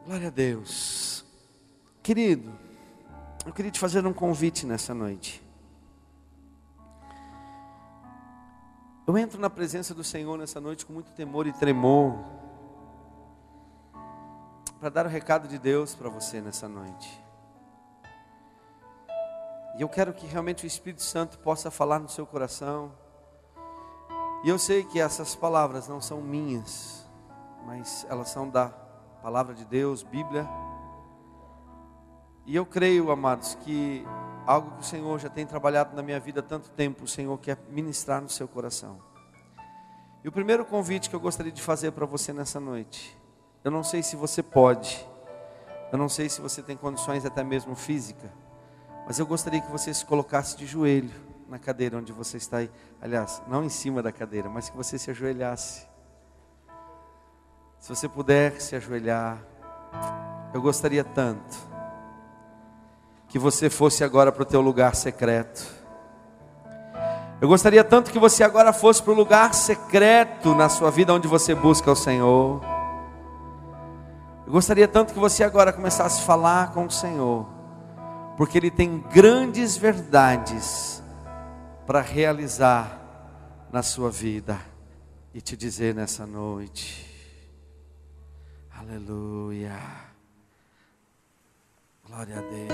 Glória a Deus. Querido, eu queria te fazer um convite nessa noite. Eu entro na presença do Senhor nessa noite com muito temor e tremor, para dar o recado de Deus para você nessa noite. E eu quero que realmente o Espírito Santo possa falar no seu coração. E eu sei que essas palavras não são minhas, mas elas são da Palavra de Deus, Bíblia. E eu creio, amados, que algo que o Senhor já tem trabalhado na minha vida há tanto tempo, o Senhor quer ministrar no seu coração. E o primeiro convite que eu gostaria de fazer para você nessa noite, eu não sei se você pode, eu não sei se você tem condições até mesmo física, mas eu gostaria que você se colocasse de joelho na cadeira onde você está aí. Aliás, não em cima da cadeira, mas que você se ajoelhasse. Se você puder se ajoelhar, eu gostaria tanto que você fosse agora para o teu lugar secreto. Eu gostaria tanto que você agora fosse para o lugar secreto na sua vida, onde você busca o Senhor. Eu gostaria tanto que você agora começasse a falar com o Senhor, porque Ele tem grandes verdades para realizar na sua vida e te dizer nessa noite. Aleluia. Glória a Deus.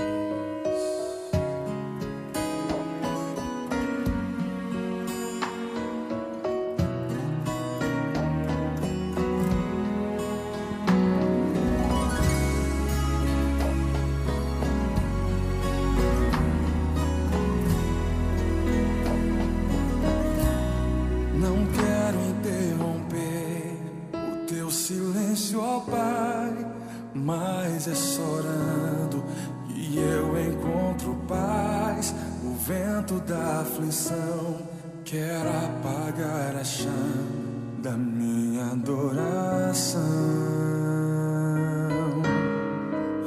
Não quero interromper o teu silêncio, ó Pai, mas é chorando que eu encontro paz. O vento da aflição quer apagar a chama da minha adoração.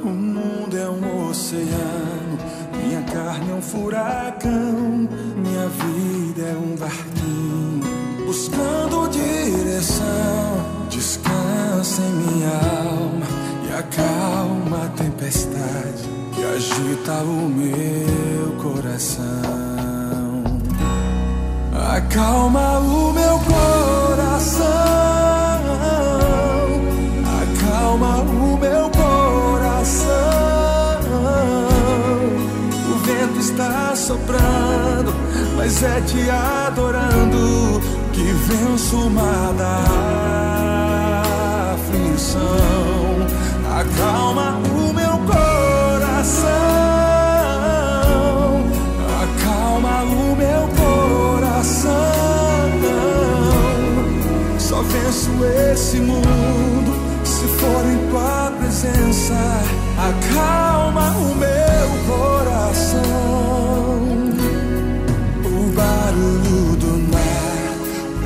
O mundo é um oceano, minha carne é um furacão, minha vida é um barquinho buscando direção. Descansa em minha alma e acalma a tempestade que agita o meu coração. Acalma o meu coração, acalma o meu coração. O vento está soprando, mas é te adorando que venço o mar da aflição. Acalma o meu coração, acalma o meu coração. Só venço esse mundo se for em tua presença. Acalma o meu coração. O barulho do mar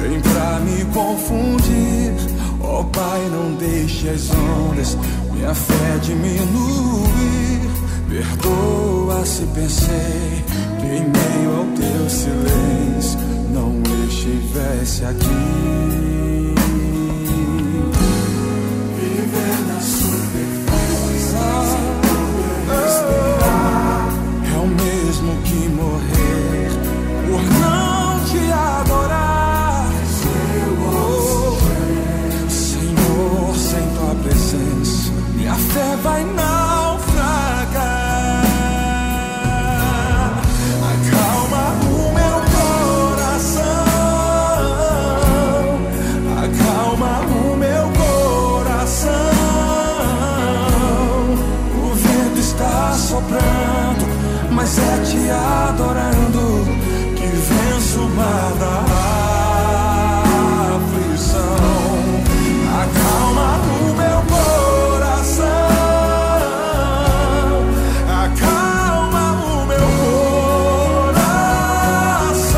vem pra me confundir. Ó Pai, não deixe as ondas minha fé diminuir. Perdoa se pensei que em meio ao teu silêncio não estivesse aqui. Viver na superfície é o mesmo que morrer por não te adorar. Senhor, sem tua presença minha fé vai naufragar. Acalma o meu coração, acalma o meu coração. O vento está soprando, mas é te adorando que venço o mar da aflição. Acalma o meu coração, acalma o meu coração.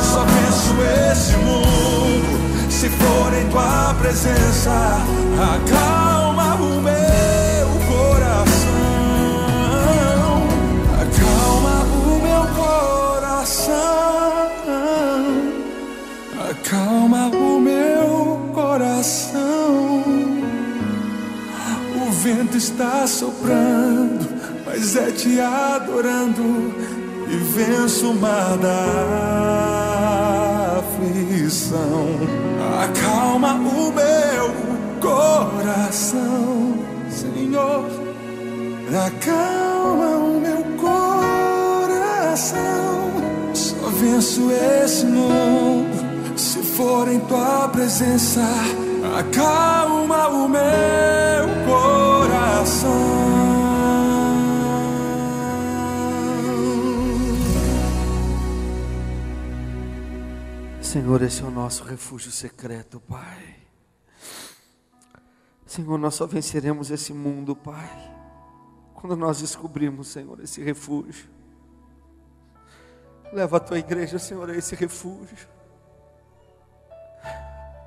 Só penso esse mundo se for em tua presença. Acalma o meu coração, acalma o meu coração. acalma o meu coração. O vento está soprando, mas é te adorando e venço o mar da aflição. Acalma o meu coração, Senhor. Acalma o meu coração. Só venço esse mundo se for em tua presença. Acalma o meu coração. Senhor, esse é o nosso refúgio secreto, Pai. Senhor, nós só venceremos esse mundo, Pai, quando nós descobrimos, Senhor, esse refúgio. Leva a tua igreja, Senhor, a esse refúgio.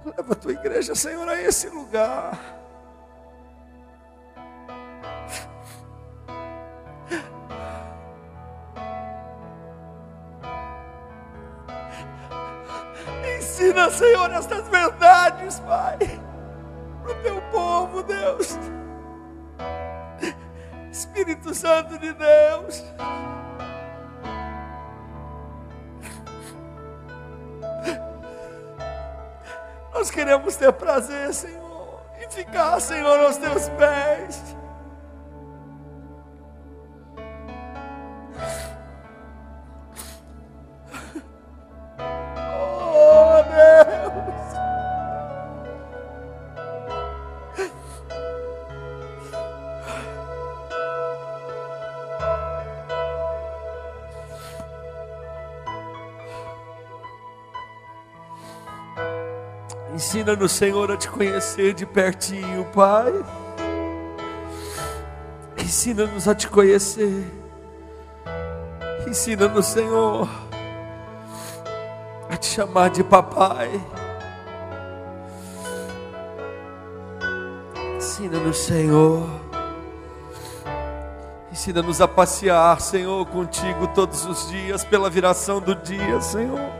Leva a tua igreja, Senhor, a esse lugar. Ensina, Senhor, estas verdades, Pai, para o teu povo, Deus. Espírito Santo de Deus, nós queremos ter prazer, Senhor, em ficar, Senhor, aos teus pés. Oh, Deus. Ensina-nos, Senhor, a te conhecer de pertinho, Pai. Ensina-nos a te conhecer. Ensina-nos, Senhor, a te chamar de papai. Ensina-nos, Senhor. Ensina-nos a passear, Senhor, contigo todos os dias, pela viração do dia, Senhor.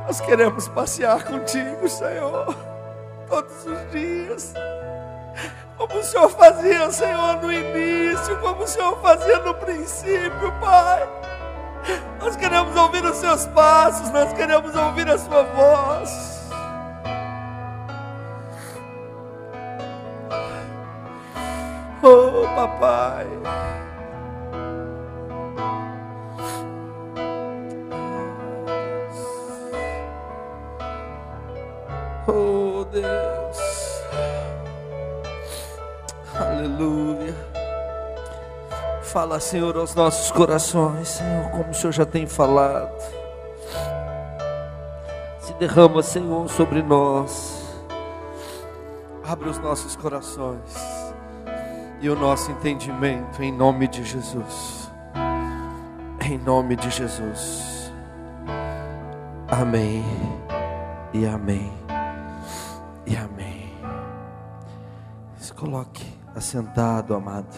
Nós queremos passear contigo, Senhor, todos os dias, como o Senhor fazia, Senhor, no início, como o Senhor fazia no princípio, Pai. Nós queremos ouvir os seus passos, nós queremos ouvir a sua voz. Oh, papai. Oh, Deus, aleluia. Fala, Senhor, aos nossos corações, Senhor, como o Senhor já tem falado. Se derrama, Senhor, sobre nós. Abre os nossos corações e o nosso entendimento, em nome de Jesus. Em nome de Jesus. Amém e amém. E amém. Se coloque assentado, amado.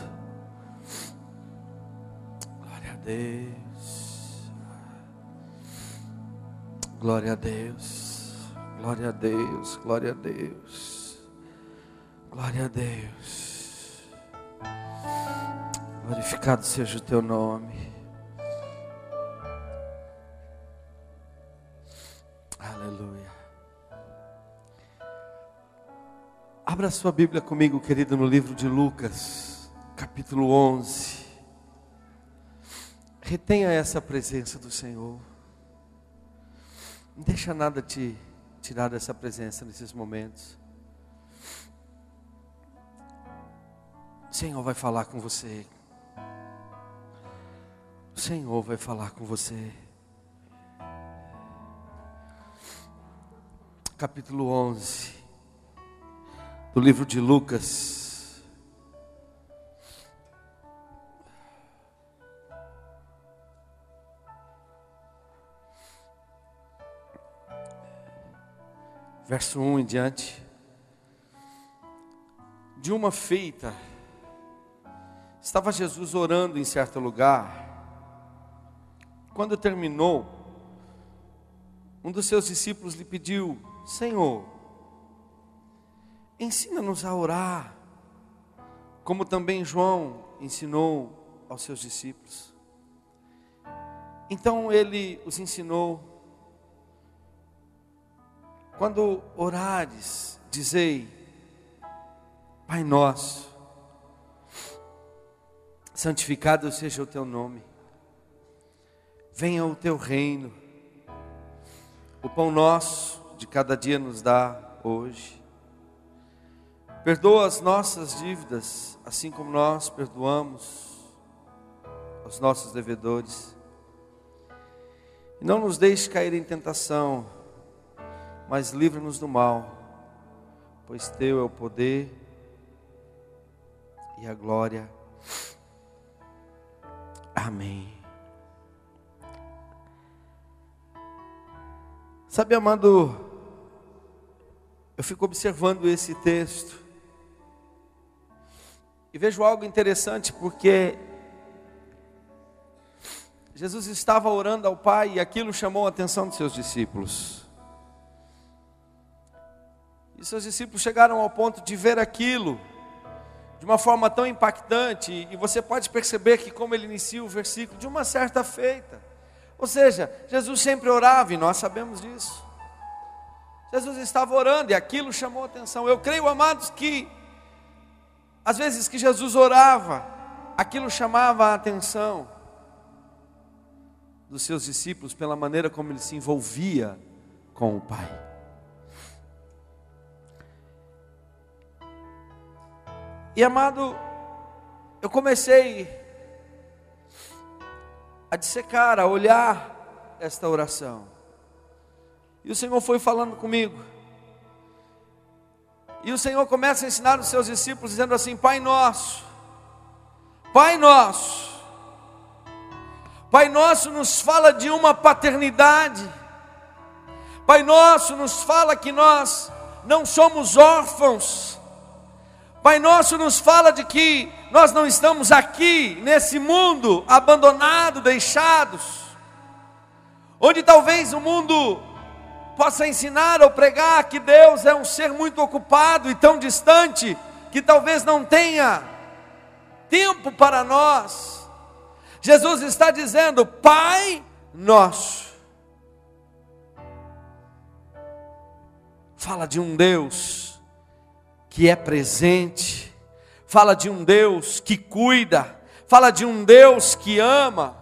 Glória a Deus. Glória a Deus. Glória a Deus. Glória a Deus. Glória a Deus. Glorificado seja o teu nome. Aleluia. Abra sua Bíblia comigo, querido, no livro de Lucas, capítulo 11. Retenha essa presença do Senhor. Não deixa nada te tirar dessa presença nesses momentos. O Senhor vai falar com você. O Senhor vai falar com você. Capítulo 11. Do livro de Lucas. Verso 1 em diante. De uma feita, estava Jesus orando em certo lugar. Quando terminou, um dos seus discípulos lhe pediu: Senhor, ensina-nos a orar, como também João ensinou aos seus discípulos. Então ele os ensinou: quando orares, dizei: Pai nosso, santificado seja o teu nome, venha o teu reino, o pão nosso de cada dia nos dá hoje. Perdoa as nossas dívidas, assim como nós perdoamos aos nossos devedores. E não nos deixe cair em tentação, mas livra-nos do mal, pois teu é o poder e a glória. Amém. Sabe, amado, eu fico observando esse texto e vejo algo interessante, porque Jesus estava orando ao Pai e aquilo chamou a atenção dos seus discípulos. E seus discípulos chegaram ao ponto de ver aquilo de uma forma tão impactante, e você pode perceber que como ele inicia o versículo, de uma certa feita. Ou seja, Jesus sempre orava e nós sabemos disso. Jesus estava orando e aquilo chamou a atenção. Eu creio, amados, que às vezes que Jesus orava, aquilo chamava a atenção dos seus discípulos pela maneira como ele se envolvia com o Pai. E, amado, eu comecei a dissecar, a olhar esta oração. E o Senhor foi falando comigo. E o Senhor começa a ensinar os seus discípulos dizendo assim: Pai nosso, Pai nosso. Pai nosso nos fala de uma paternidade. Pai nosso nos fala que nós não somos órfãos. Pai nosso nos fala de que nós não estamos aqui nesse mundo abandonado, deixados, onde talvez o mundo possa ensinar ou pregar que Deus é um ser muito ocupado e tão distante, que talvez não tenha tempo para nós. Jesus está dizendo: Pai nosso. Fala de um Deus que é presente, fala de um Deus que cuida, fala de um Deus que ama,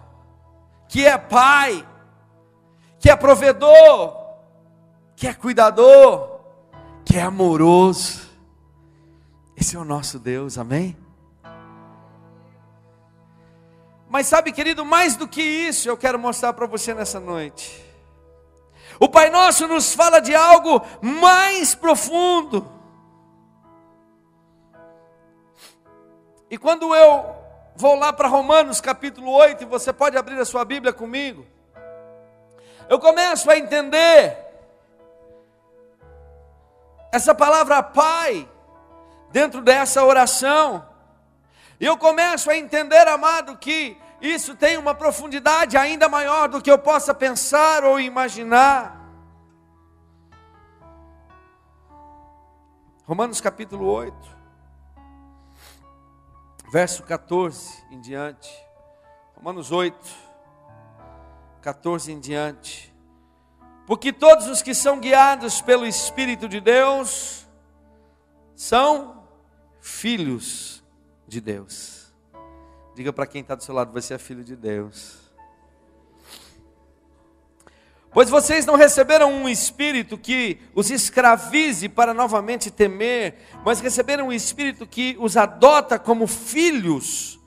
que é Pai, que é provedor, que é cuidador, que é amoroso. Esse é o nosso Deus, amém? Mas sabe, querido, mais do que isso eu quero mostrar para você nessa noite. O Pai Nosso nos fala de algo mais profundo. E quando eu vou lá para Romanos capítulo 8, e você pode abrir a sua Bíblia comigo, eu começo a entender essa palavra Pai dentro dessa oração. E eu começo a entender, amado, que isso tem uma profundidade ainda maior do que eu possa pensar ou imaginar. Romanos capítulo 8. Verso 14 em diante. Romanos 8, 14 em diante. Porque todos os que são guiados pelo Espírito de Deus são filhos de Deus. Diga para quem está do seu lado: você é filho de Deus. Pois vocês não receberam um espírito que os escravize para novamente temer, mas receberam um espírito que os adota como filhos,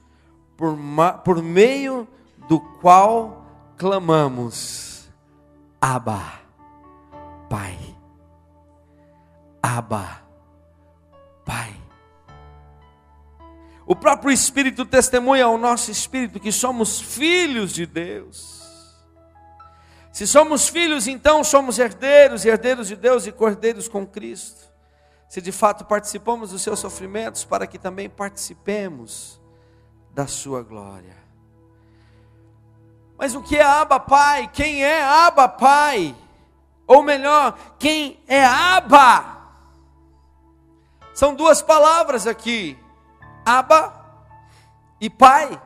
por meio do qual clamamos: Abba, Pai. Abba, Pai. O próprio Espírito testemunha ao nosso espírito que somos filhos de Deus. Se somos filhos, então somos herdeiros, herdeiros de Deus e cordeiros com Cristo. Se de fato participamos dos seus sofrimentos, para que também participemos da sua glória. Mas o que é Abba Pai? Quem é Abba Pai? Ou melhor, quem é Abba. São duas palavras aqui, Abba e pai.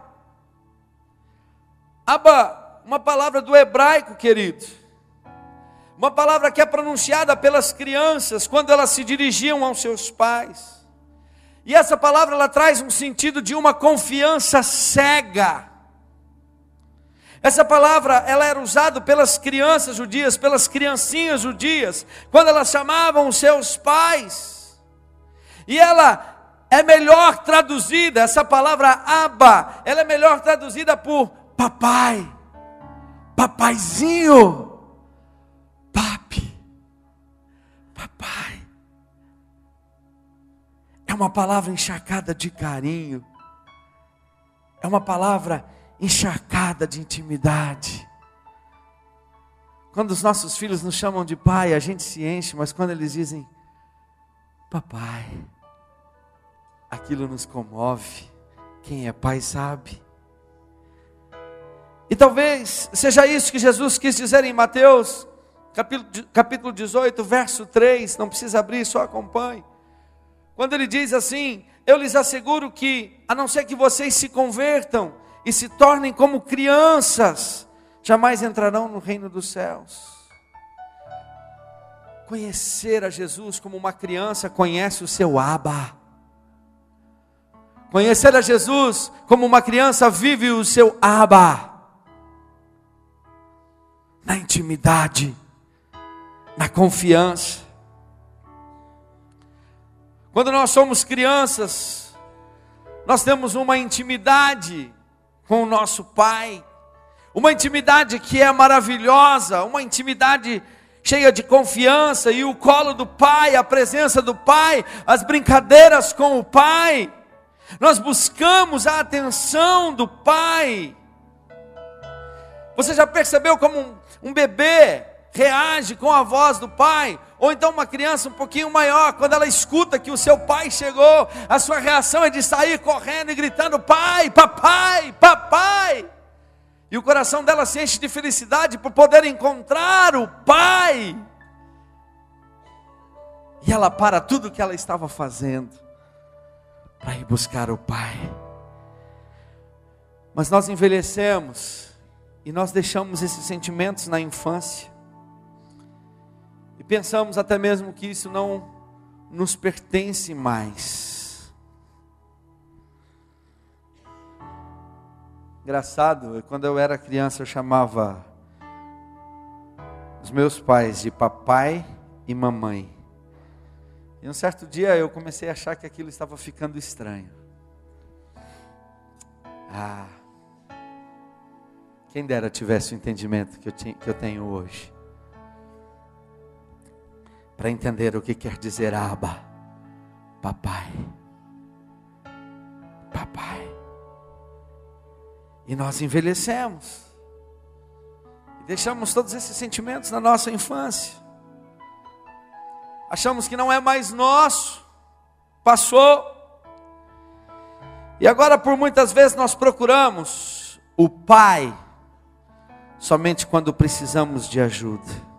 Abba, uma palavra do hebraico, querido. Uma palavra que é pronunciada pelas crianças quando elas se dirigiam aos seus pais. E essa palavra ela traz um sentido de uma confiança cega. Essa palavra ela era usada pelas crianças judias, pelas criancinhas judias, quando elas chamavam os seus pais. E ela é melhor traduzida, essa palavra Abba, ela é melhor traduzida por papai, papaizinho, papi, papai. É uma palavra encharcada de carinho, é uma palavra encharcada de intimidade. Quando os nossos filhos nos chamam de pai, a gente se enche, mas quando eles dizem papai, aquilo nos comove. Quem é pai sabe. E talvez seja isso que Jesus quis dizer em Mateus, capítulo 18, verso 3, não precisa abrir, só acompanhe. Quando ele diz assim: eu lhes asseguro que, a não ser que vocês se convertam e se tornem como crianças, jamais entrarão no reino dos céus. Conhecer a Jesus como uma criança conhece o seu Abba. Conhecer a Jesus como uma criança vive o seu Abba. Na intimidade, na confiança. Quando nós somos crianças, nós temos uma intimidade com o nosso Pai, uma intimidade que é maravilhosa, uma intimidade cheia de confiança, e o colo do Pai, a presença do Pai, as brincadeiras com o Pai, nós buscamos a atenção do Pai. Você já percebeu como um bebê reage com a voz do pai? Ou então uma criança um pouquinho maior, quando ela escuta que o seu pai chegou, a sua reação é de sair correndo e gritando: pai, papai, papai. E o coração dela se enche de felicidade por poder encontrar o pai. E ela para tudo o que ela estava fazendo para ir buscar o pai. Mas nós envelhecemos e nós deixamos esses sentimentos na infância. E pensamos até mesmo que isso não nos pertence mais. Engraçado, quando eu era criança eu chamava os meus pais de papai e mamãe. E um certo dia eu comecei a achar que aquilo estava ficando estranho. Quem dera tivesse o entendimento que eu tenho hoje, para entender o que quer dizer Abba, papai, papai. E nós envelhecemos, e deixamos todos esses sentimentos na nossa infância, achamos que não é mais nosso, passou, e agora por muitas vezes nós procuramos o pai, somente quando precisamos de ajuda.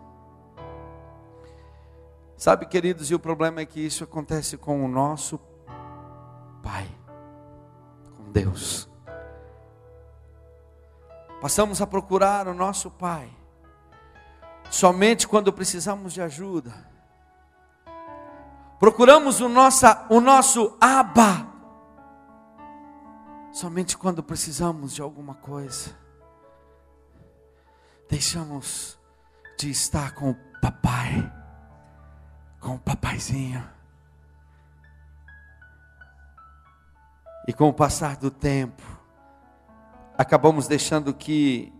Sabe, queridos, e o problema é que isso acontece com o nosso Pai, com Deus. Passamos a procurar o nosso Pai somente quando precisamos de ajuda. Procuramos o nosso Abba somente quando precisamos de alguma coisa. Deixamos de estar com o papai, com o papaizinho. E com o passar do tempo, acabamos deixando que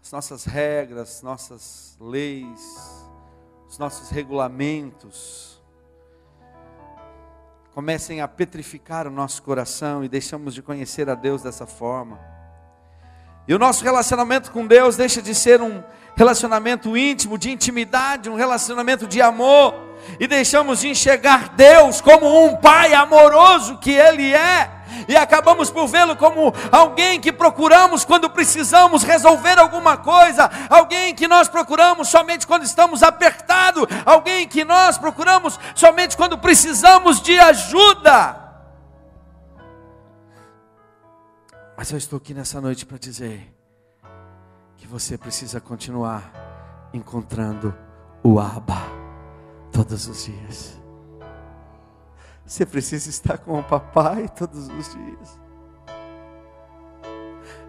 as nossas regras, nossas leis, os nossos regulamentos comecem a petrificar o nosso coração e deixamos de conhecer a Deus dessa forma. E o nosso relacionamento com Deus deixa de ser um relacionamento íntimo, de intimidade, um relacionamento de amor. E deixamos de enxergar Deus como um Pai amoroso que Ele é. e acabamos por vê-lo como alguém que procuramos quando precisamos resolver alguma coisa, alguém que nós procuramos somente quando estamos apertados, alguém que nós procuramos somente quando precisamos de ajuda. Mas eu estou aqui nessa noite para dizer que você precisa continuar encontrando o Abba todos os dias. Você precisa estar com o papai todos os dias.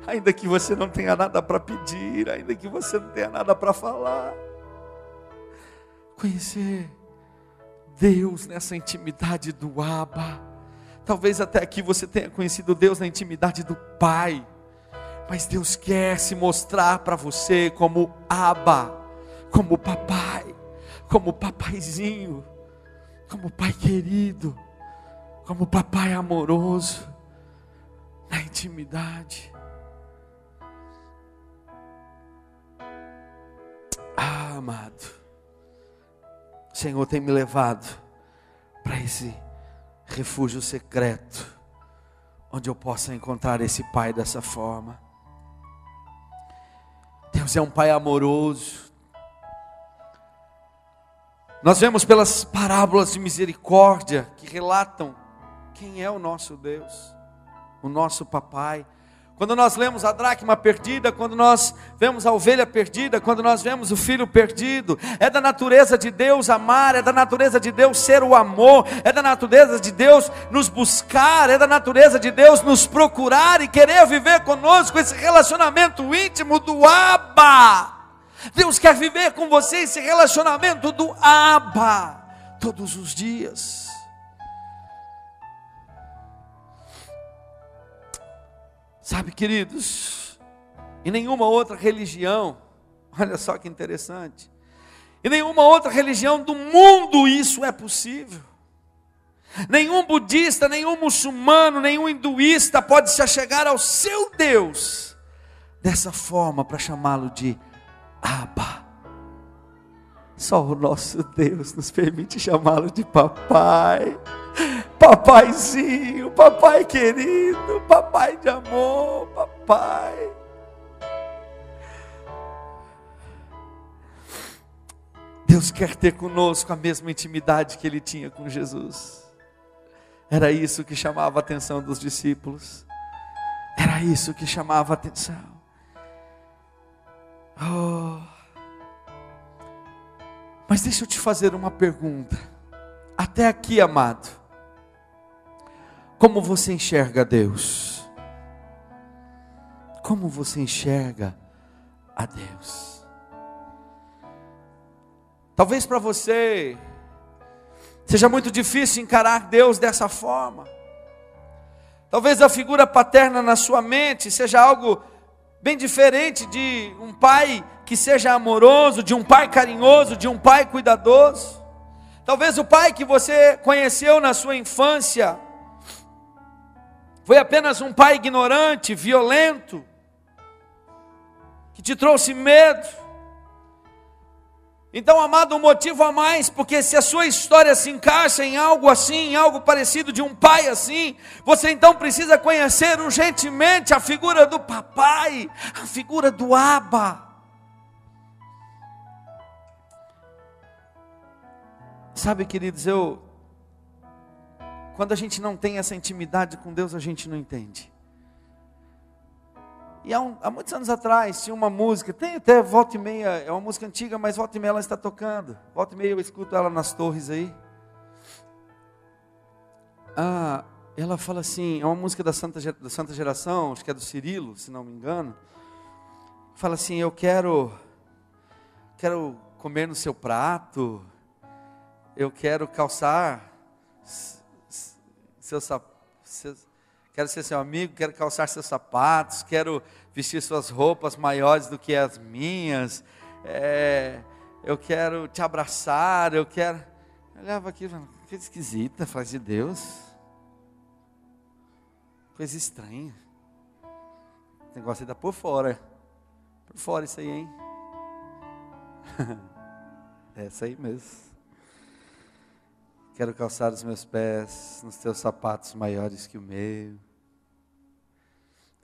Ainda que você não tenha nada para pedir, ainda que você não tenha nada para falar. Conhecer Deus nessa intimidade do Abba. Talvez até aqui você tenha conhecido Deus na intimidade do Pai. Mas Deus quer se mostrar para você como Abba, como papai, como papaizinho, como pai querido, como papai amoroso, na intimidade. Ah, amado, o Senhor tem me levado para esse refúgio secreto, onde eu possa encontrar esse Pai dessa forma. Deus é um Pai amoroso. Nós vemos pelas parábolas de misericórdia que relatam quem é o nosso Deus, o nosso papai. Quando nós lemos a dracma perdida, quando nós vemos a ovelha perdida, quando nós vemos o filho perdido, é da natureza de Deus amar, é da natureza de Deus ser o amor, é da natureza de Deus nos buscar, é da natureza de Deus nos procurar e querer viver conosco esse relacionamento íntimo do Abba. Deus quer viver com você esse relacionamento do Abba todos os dias. Sabe, queridos, em nenhuma outra religião, olha só que interessante, em nenhuma outra religião do mundo isso é possível. Nenhum budista, nenhum muçulmano, nenhum hinduísta pode se achegar ao seu Deus dessa forma, para chamá-lo de Abba. Só o nosso Deus nos permite chamá-lo de papai. Papaizinho, papai querido, papai de amor, papai. Deus quer ter conosco a mesma intimidade que Ele tinha com Jesus. Era isso que chamava a atenção dos discípulos. Era isso que chamava a atenção. Oh. Mas deixa eu te fazer uma pergunta. Até aqui, amado, como você enxerga Deus? Como você enxerga a Deus? Talvez para você seja muito difícil encarar Deus dessa forma. Talvez a figura paterna na sua mente seja algo bem diferente de um pai que seja amoroso, de um pai carinhoso, de um pai cuidadoso. Talvez o pai que você conheceu na sua infância foi apenas um pai ignorante, violento, que te trouxe medo. Então, amado, um motivo a mais, porque se a sua história se encaixa em algo assim, em algo parecido de um pai assim, você então precisa conhecer urgentemente a figura do papai, a figura do Abba. Sabe, queridos, quando a gente não tem essa intimidade com Deus, a gente não entende. E há muitos anos atrás, tinha uma música, tem até volta e meia, é uma música antiga, mas volta e meia ela está tocando. Volta e meia eu escuto ela nas torres aí. Ela fala assim, é uma música da Santa Geração, acho que é do Cirilo, se não me engano. Fala assim, eu quero comer no seu prato, eu quero calçar quero ser seu amigo, quero calçar seus sapatos, quero vestir suas roupas maiores do que as minhas, eu quero te abraçar, eu olhava aqui e falava, que esquisita, faz de Deus, coisa estranha, o negócio aí dá por fora isso aí, hein? É isso aí mesmo. Quero calçar os meus pés nos teus sapatos maiores que o meu.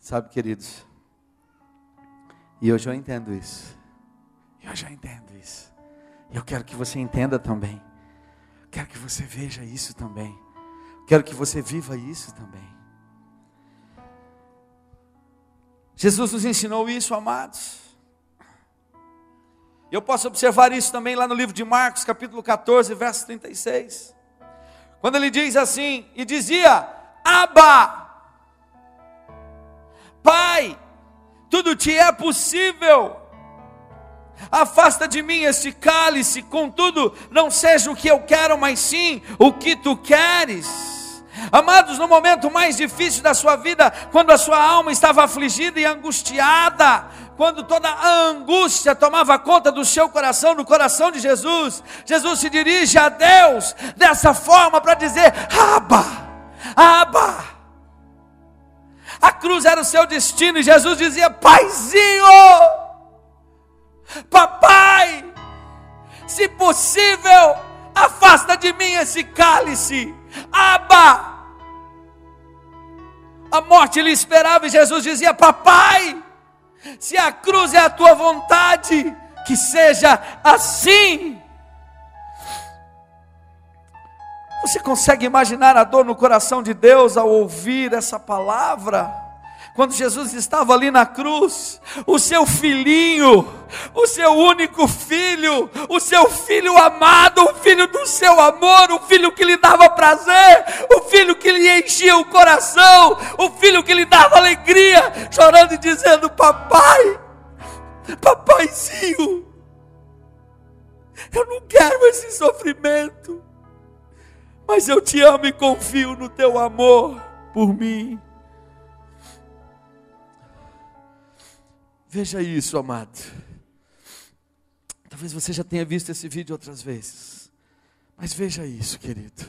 Sabe, queridos, e hoje eu entendo isso. E eu quero que você entenda também. Quero que você veja isso também. Quero que você viva isso também. Jesus nos ensinou isso, amados. Eu posso observar isso também lá no livro de Marcos, capítulo 14, verso 36. Quando ele diz assim, e dizia: Abba, Pai, tudo te é possível. Afasta de mim este cálice, contudo, não seja o que eu quero, mas sim o que tu queres. Amados, no momento mais difícil da sua vida, quando a sua alma estava afligida e angustiada, quando toda a angústia tomava conta do seu coração, do coração de Jesus, Jesus se dirige a Deus dessa forma para dizer: Abba, Abba. A cruz era o seu destino e Jesus dizia: Paizinho, Papai, se possível, afasta de mim esse cálice. Abba. A morte lhe esperava e Jesus dizia: Papai, se a cruz é a tua vontade, que seja assim. Você consegue imaginar a dor no coração de Deus ao ouvir essa palavra? Quando Jesus estava ali na cruz, o seu filhinho, o seu único filho, o seu filho amado, o filho do seu amor, o filho que lhe dava prazer, o filho que lhe enchia o coração, o filho que lhe dava alegria, chorando e dizendo: Papai, papaizinho, eu não quero esse sofrimento, mas eu te amo e confio no teu amor por mim. Veja isso, amado. Talvez você já tenha visto esse vídeo outras vezes, mas veja isso, querido.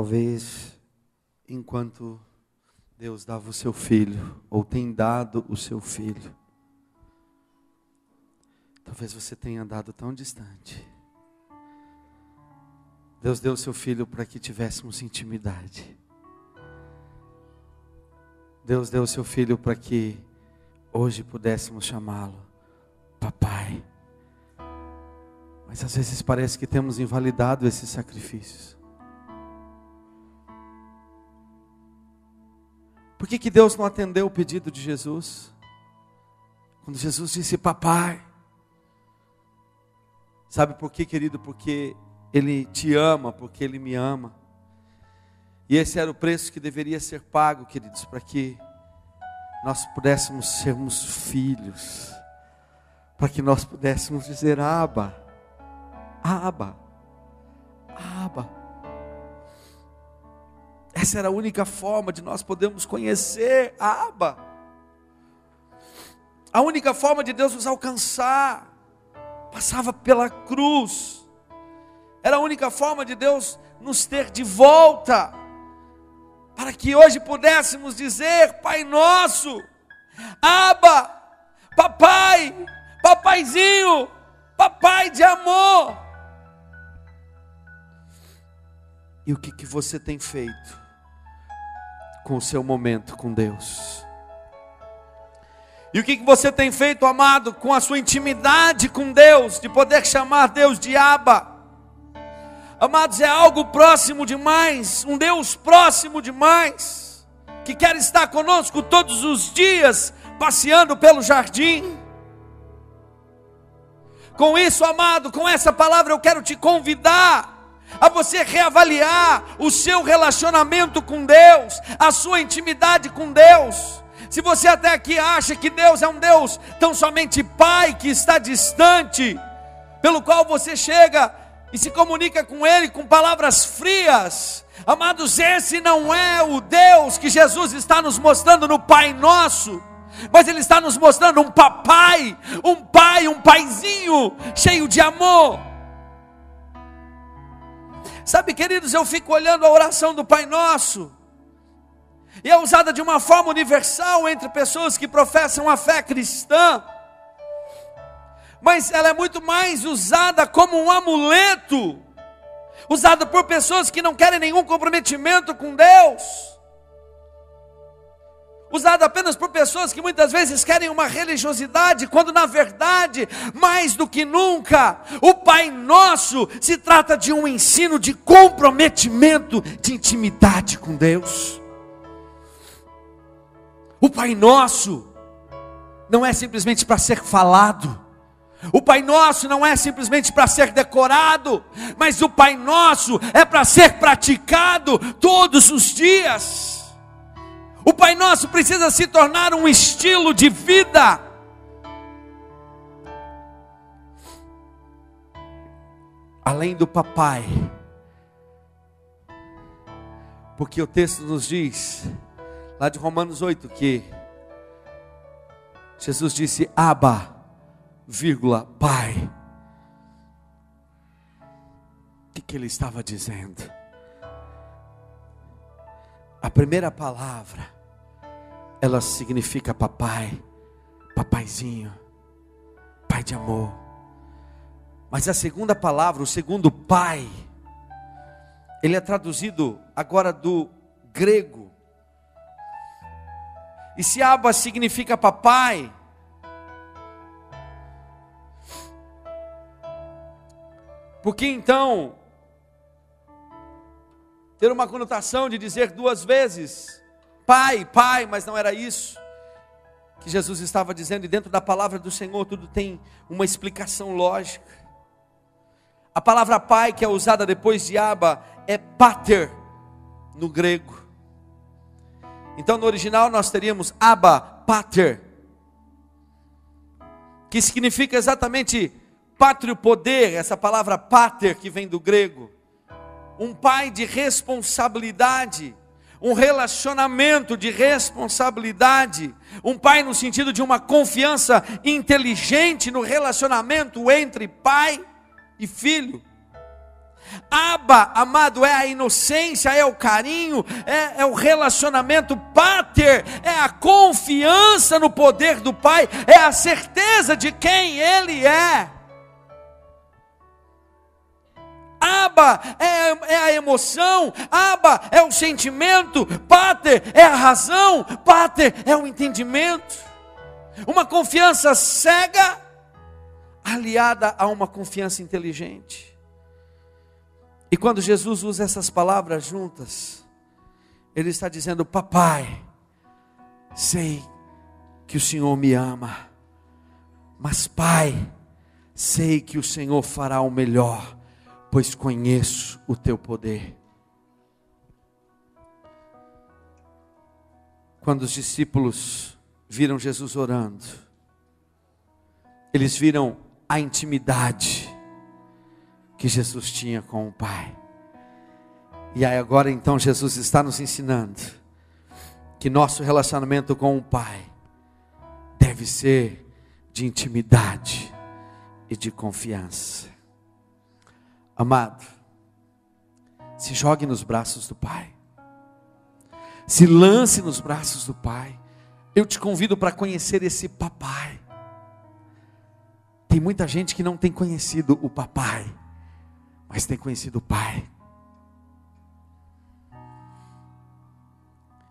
Talvez enquanto Deus dava o seu filho, ou tem dado o seu filho, talvez você tenha andado tão distante. Deus deu o seu filho para que tivéssemos intimidade. Deus deu o seu filho para que hoje pudéssemos chamá-lo papai. Mas às vezes parece que temos invalidado esses sacrifícios. Por que Deus não atendeu o pedido de Jesus? Quando Jesus disse papai. Sabe por quê, querido? Porque Ele te ama, porque Ele me ama. E esse era o preço que deveria ser pago, queridos, para que nós pudéssemos sermos filhos. Para que nós pudéssemos dizer Abba, Abba, Abba. Essa era a única forma de nós podermos conhecer Abba. A única forma de Deus nos alcançar passava pela cruz. Era a única forma de Deus nos ter de volta, para que hoje pudéssemos dizer Pai nosso, Abba, papai, papaizinho, papai de amor. E o que você tem feito com o seu momento com Deus? E o que você tem feito, amado, com a sua intimidade com Deus, de poder chamar Deus de Abba? Amados, é algo próximo demais, um Deus próximo demais, que quer estar conosco todos os dias, passeando pelo jardim. Com isso, amado, com essa palavra eu quero te convidar a você reavaliar o seu relacionamento com Deus, a sua intimidade com Deus. Se você até aqui acha que Deus é um Deus tão somente Pai, que está distante, pelo qual você chega e se comunica com Ele com palavras frias, amados, esse não é o Deus que Jesus está nos mostrando no Pai Nosso, mas Ele está nos mostrando um papai, um pai, um paizinho, cheio de amor. Sabe, queridos, eu fico olhando a oração do Pai Nosso, e é usada de uma forma universal entre pessoas que professam a fé cristã, mas ela é muito mais usada como um amuleto, usada por pessoas que não querem nenhum comprometimento com Deus, usada apenas por pessoas que muitas vezes querem uma religiosidade, quando na verdade, mais do que nunca, o Pai Nosso se trata de um ensino de comprometimento, de intimidade com Deus. O Pai Nosso não é simplesmente para ser falado, o Pai Nosso não é simplesmente para ser decorado, mas o Pai Nosso é para ser praticado todos os dias. O Pai Nosso precisa se tornar um estilo de vida. Além do papai, porque o texto nos diz, lá de Romanos 8, que Jesus disse Abba, Pai. O que Ele estava dizendo? A primeira palavra, ela significa papai, papaizinho, pai de amor. Mas a segunda palavra, o segundo pai, ele é traduzido agora do grego. E se Abba significa papai, por que então ter uma conotação de dizer duas vezes pai, pai, mas não era isso que Jesus estava dizendo? E dentro da palavra do Senhor tudo tem uma explicação lógica. A palavra pai, que é usada depois de Abba, é pater no grego. Então no original nós teríamos Abba, pater, que significa exatamente pátrio poder, essa palavra pater que vem do grego. Um pai de responsabilidade, um relacionamento de responsabilidade, um pai no sentido de uma confiança inteligente no relacionamento entre pai e filho. Abba, amado, é a inocência, é o carinho, é o relacionamento. Pater é a confiança no poder do Pai, é a certeza de quem Ele é. Abba é a emoção, Abba é o sentimento, Pater é a razão, Pater é o entendimento. Uma confiança cega aliada a uma confiança inteligente. E quando Jesus usa essas palavras juntas, Ele está dizendo: papai, sei que o Senhor me ama, mas pai, sei que o Senhor fará o melhor, pois conheço o teu poder. Quando os discípulos viram Jesus orando, eles viram a intimidade que Jesus tinha com o Pai. E aí agora então Jesus está nos ensinando que nosso relacionamento com o Pai deve ser de intimidade e de confiança. Amado, se jogue nos braços do Pai, se lance nos braços do Pai. Eu te convido para conhecer esse papai. Tem muita gente que não tem conhecido o papai, mas tem conhecido o Pai.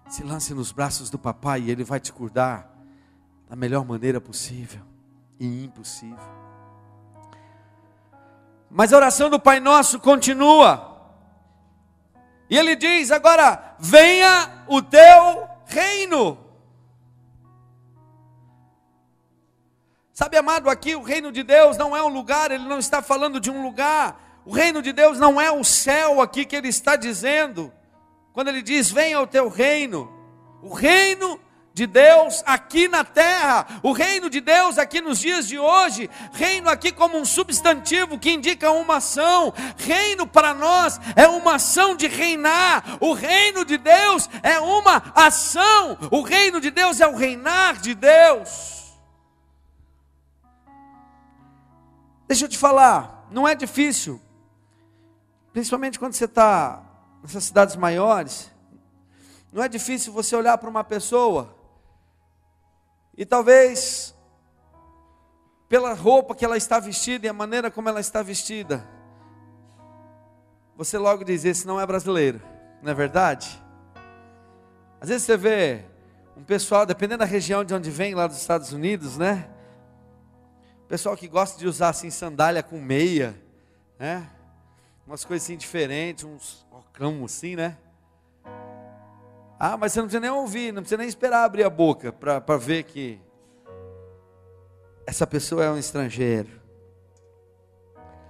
Se lance nos braços do papai e Ele vai te cuidar da melhor maneira possível e impossível. Mas a oração do Pai Nosso continua. E Ele diz agora: venha o teu reino. Sabe, amado, aqui o reino de Deus não é um lugar, Ele não está falando de um lugar. O reino de Deus não é o céu aqui que Ele está dizendo. Quando Ele diz: venha o teu reino. O reino de Deus aqui na terra, o reino de Deus aqui nos dias de hoje, reino aqui como um substantivo que indica uma ação. Reino para nós é uma ação de reinar. O reino de Deus é uma ação. O reino de Deus é o reinar de Deus. Deixa eu te falar, não é difícil, principalmente quando você está nessas cidades maiores, não é difícil você olhar para uma pessoa e talvez pela roupa que ela está vestida e a maneira como ela está vestida, você logo diz: esse não é brasileiro, não é verdade? Às vezes você vê um pessoal, dependendo da região de onde vem, lá dos Estados Unidos, né? Pessoal que gosta de usar assim sandália com meia, né? Umas coisas assim diferentes, uns ocão assim, né? Ah, mas você não precisa nem ouvir, não precisa nem esperar abrir a boca para ver que essa pessoa é um estrangeiro.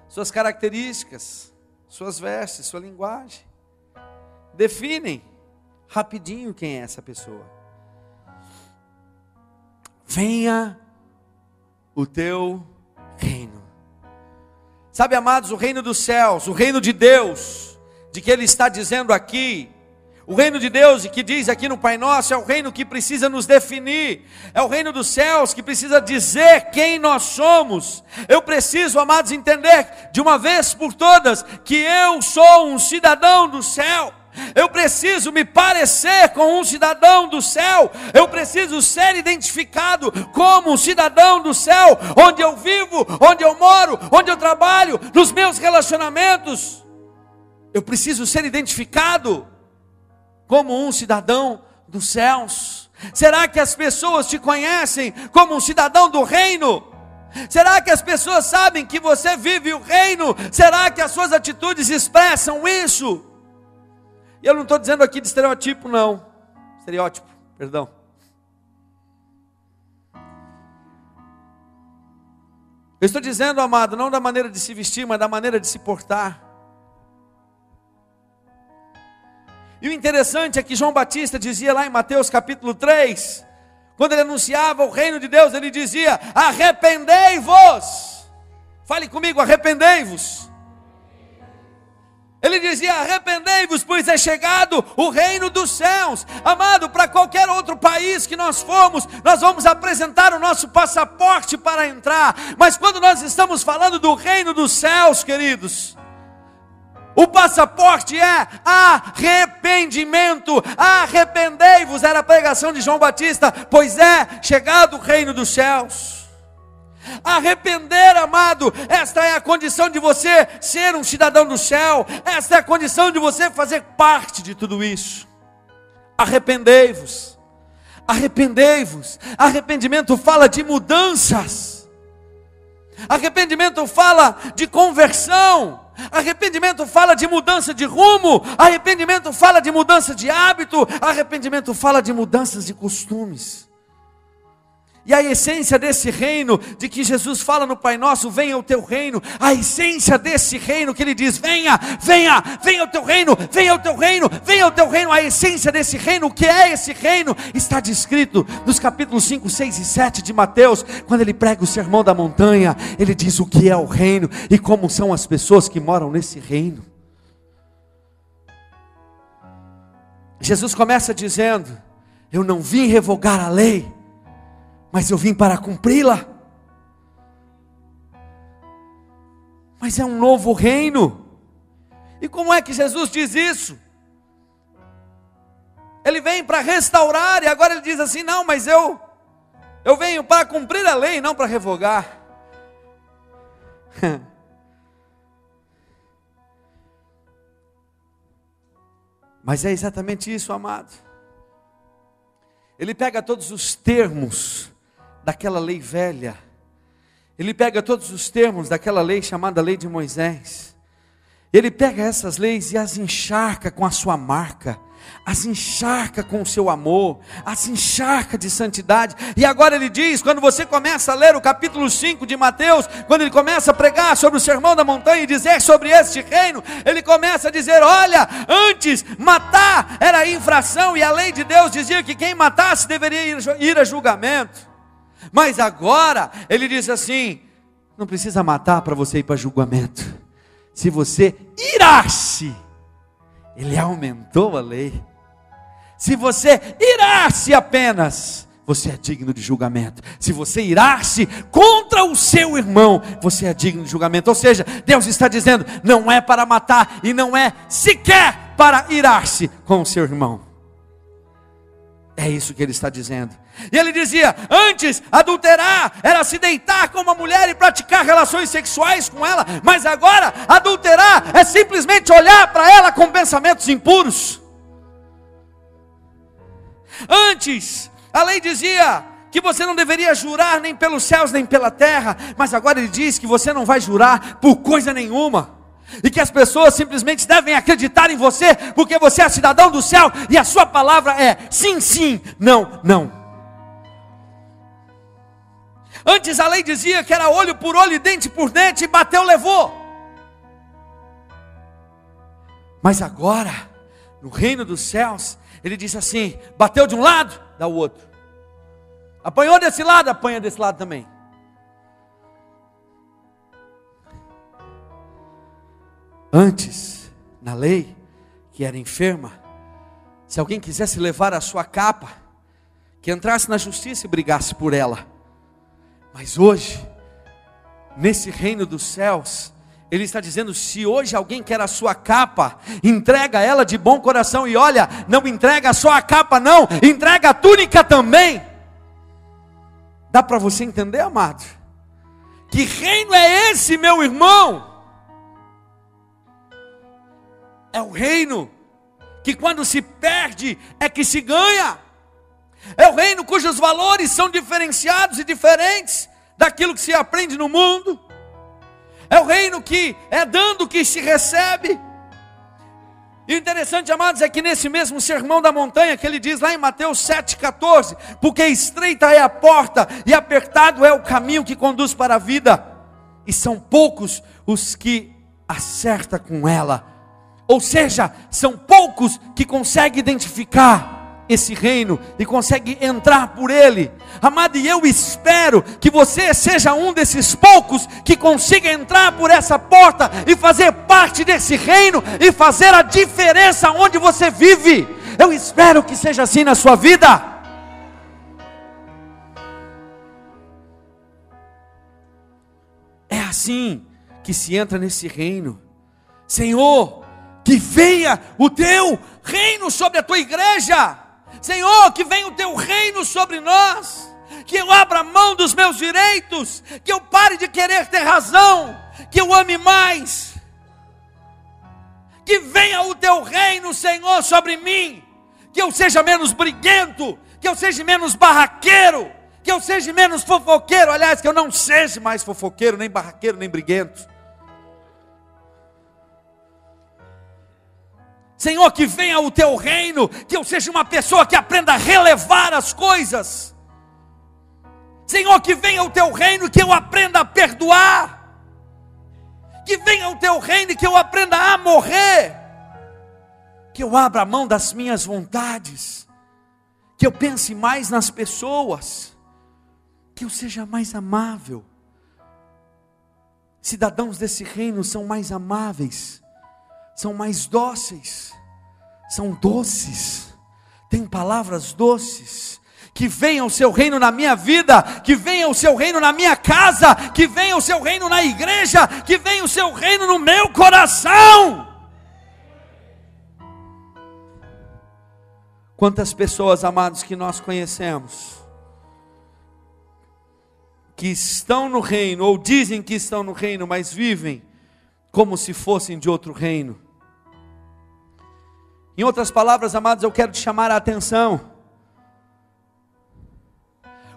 Suas características, suas vestes, sua linguagem definem rapidinho quem é essa pessoa. Venha o teu reino. Sabe, amados, o reino dos céus, o reino de Deus, de que Ele está dizendo aqui, o reino de Deus, e que diz aqui no Pai Nosso, é o reino que precisa nos definir, é o reino dos céus que precisa dizer quem nós somos. Eu preciso, amados, entender de uma vez por todas que eu sou um cidadão do céu. Eu preciso me parecer com um cidadão do céu. Eu preciso ser identificado como um cidadão do céu, onde eu vivo, onde eu moro, onde eu trabalho, nos meus relacionamentos. Eu preciso ser identificado como um cidadão dos céus. Será que as pessoas te conhecem como um cidadão do reino? Será que as pessoas sabem que você vive o reino? Será que as suas atitudes expressam isso? E eu não estou dizendo aqui de estereótipo, não. Estereótipo, perdão. Eu estou dizendo, amado, não da maneira de se vestir, mas da maneira de se portar. E o interessante é que João Batista dizia lá em Mateus capítulo 3, quando ele anunciava o reino de Deus, ele dizia: arrependei-vos. Fale comigo, arrependei-vos. Ele dizia: arrependei-vos, pois é chegado o reino dos céus. Amado, para qualquer outro país que nós formos, nós vamos apresentar o nosso passaporte para entrar. Mas quando nós estamos falando do reino dos céus, queridos, O passaporte é arrependimento. Arrependei-vos, era a pregação de João Batista, pois é chegado o reino dos céus. Arrepender, amado, esta é a condição de você ser um cidadão do céu. Esta é a condição de você fazer parte de tudo isso. Arrependei-vos. Arrependei-vos. Arrependimento fala de mudanças. Arrependimento fala de conversão. Arrependimento fala de mudança de rumo. Arrependimento fala de mudança de hábito. Arrependimento fala de mudanças de costumes. E a essência desse reino, de que Jesus fala no Pai Nosso, venha o teu reino. A essência desse reino que Ele diz, venha, venha, venha o teu reino, venha o teu reino, venha o teu reino. A essência desse reino, o que é esse reino? Está descrito nos capítulos 5, 6 e 7 de Mateus. Quando Ele prega o sermão da montanha, Ele diz o que é o reino e como são as pessoas que moram nesse reino. Jesus começa dizendo, eu não vim revogar a lei, mas eu vim para cumpri-la. Mas é um novo reino. E como é que Jesus diz isso? Ele vem para restaurar, e agora ele diz assim, não, mas eu venho para cumprir a lei, não para revogar. Mas é exatamente isso, amado. Ele pega todos os termos daquela lei velha, ele pega todos os termos daquela lei chamada lei de Moisés, ele pega essas leis e as encharca com a sua marca, as encharca com o seu amor, as encharca de santidade. E agora ele diz, quando você começa a ler o capítulo 5 de Mateus, quando ele começa a pregar sobre o sermão da montanha e dizer sobre este reino, ele começa a dizer, olha, antes matar era infração, e a lei de Deus dizia que quem matasse deveria ir a julgamento. Mas agora ele diz assim, não precisa matar para você ir para julgamento. Se você irar-se, ele aumentou a lei. Se você irar-se apenas, você é digno de julgamento. Se você irar-se contra o seu irmão, você é digno de julgamento. Ou seja, Deus está dizendo, não é para matar e não é sequer para irar-se com o seu irmão. É isso que ele está dizendo. E ele dizia, antes adulterar era se deitar com uma mulher e praticar relações sexuais com ela, mas agora adulterar é simplesmente olhar para ela com pensamentos impuros. Antes a lei dizia que você não deveria jurar nem pelos céus nem pela terra, mas agora ele diz que você não vai jurar por coisa nenhuma, e que as pessoas simplesmente devem acreditar em você, porque você é cidadão do céu, e a sua palavra é sim, sim, não, não. Antes a lei dizia que era olho por olho e dente por dente, e bateu, levou. Mas agora, no reino dos céus, ele diz assim, bateu de um lado, dá o outro. Apanhou desse lado, apanha desse lado também. Antes, na lei, que era enferma, se alguém quisesse levar a sua capa, que entrasse na justiça e brigasse por ela. Mas hoje, nesse reino dos céus, ele está dizendo, se hoje alguém quer a sua capa, entrega ela de bom coração. E olha, não entrega só a capa não, entrega a túnica também. Dá para você entender, amado? Que reino é esse, meu irmão? É o reino que quando se perde é que se ganha. É o reino cujos valores são diferenciados e diferentes daquilo que se aprende no mundo. É o reino que é dando que se recebe. E o interessante, amados, é que nesse mesmo sermão da montanha, que ele diz lá em Mateus 7,14, porque estreita é a porta e apertado é o caminho que conduz para a vida, e são poucos os que acertam com ela. Ou seja, são poucos que conseguem identificar esse reino e conseguem entrar por ele. Amado, e eu espero que você seja um desses poucos que consiga entrar por essa porta e fazer parte desse reino e fazer a diferença onde você vive. Eu espero que seja assim na sua vida. É assim que se entra nesse reino. Senhor, que venha o teu reino sobre a tua igreja. Senhor, que venha o teu reino sobre nós. Que eu abra mão dos meus direitos, que eu pare de querer ter razão, que eu ame mais. Que venha o teu reino, Senhor, sobre mim. Que eu seja menos briguento, que eu seja menos barraqueiro, que eu seja menos fofoqueiro. Aliás, que eu não seja mais fofoqueiro, nem barraqueiro, nem briguento. Senhor, que venha o teu reino, que eu seja uma pessoa que aprenda a relevar as coisas. Senhor, que venha o teu reino, que eu aprenda a perdoar. Que venha o teu reino e que eu aprenda a morrer. Que eu abra a mão das minhas vontades. Que eu pense mais nas pessoas. Que eu seja mais amável. Cidadãos desse reino são mais amáveis, são mais dóceis, são doces, têm palavras doces. Que venha o seu reino na minha vida, que venha o seu reino na minha casa, que venha o seu reino na igreja, que venha o seu reino no meu coração. Quantas pessoas, amados, que nós conhecemos, que estão no reino, ou dizem que estão no reino, mas vivem como se fossem de outro reino. Em outras palavras, amados, eu quero te chamar a atenção.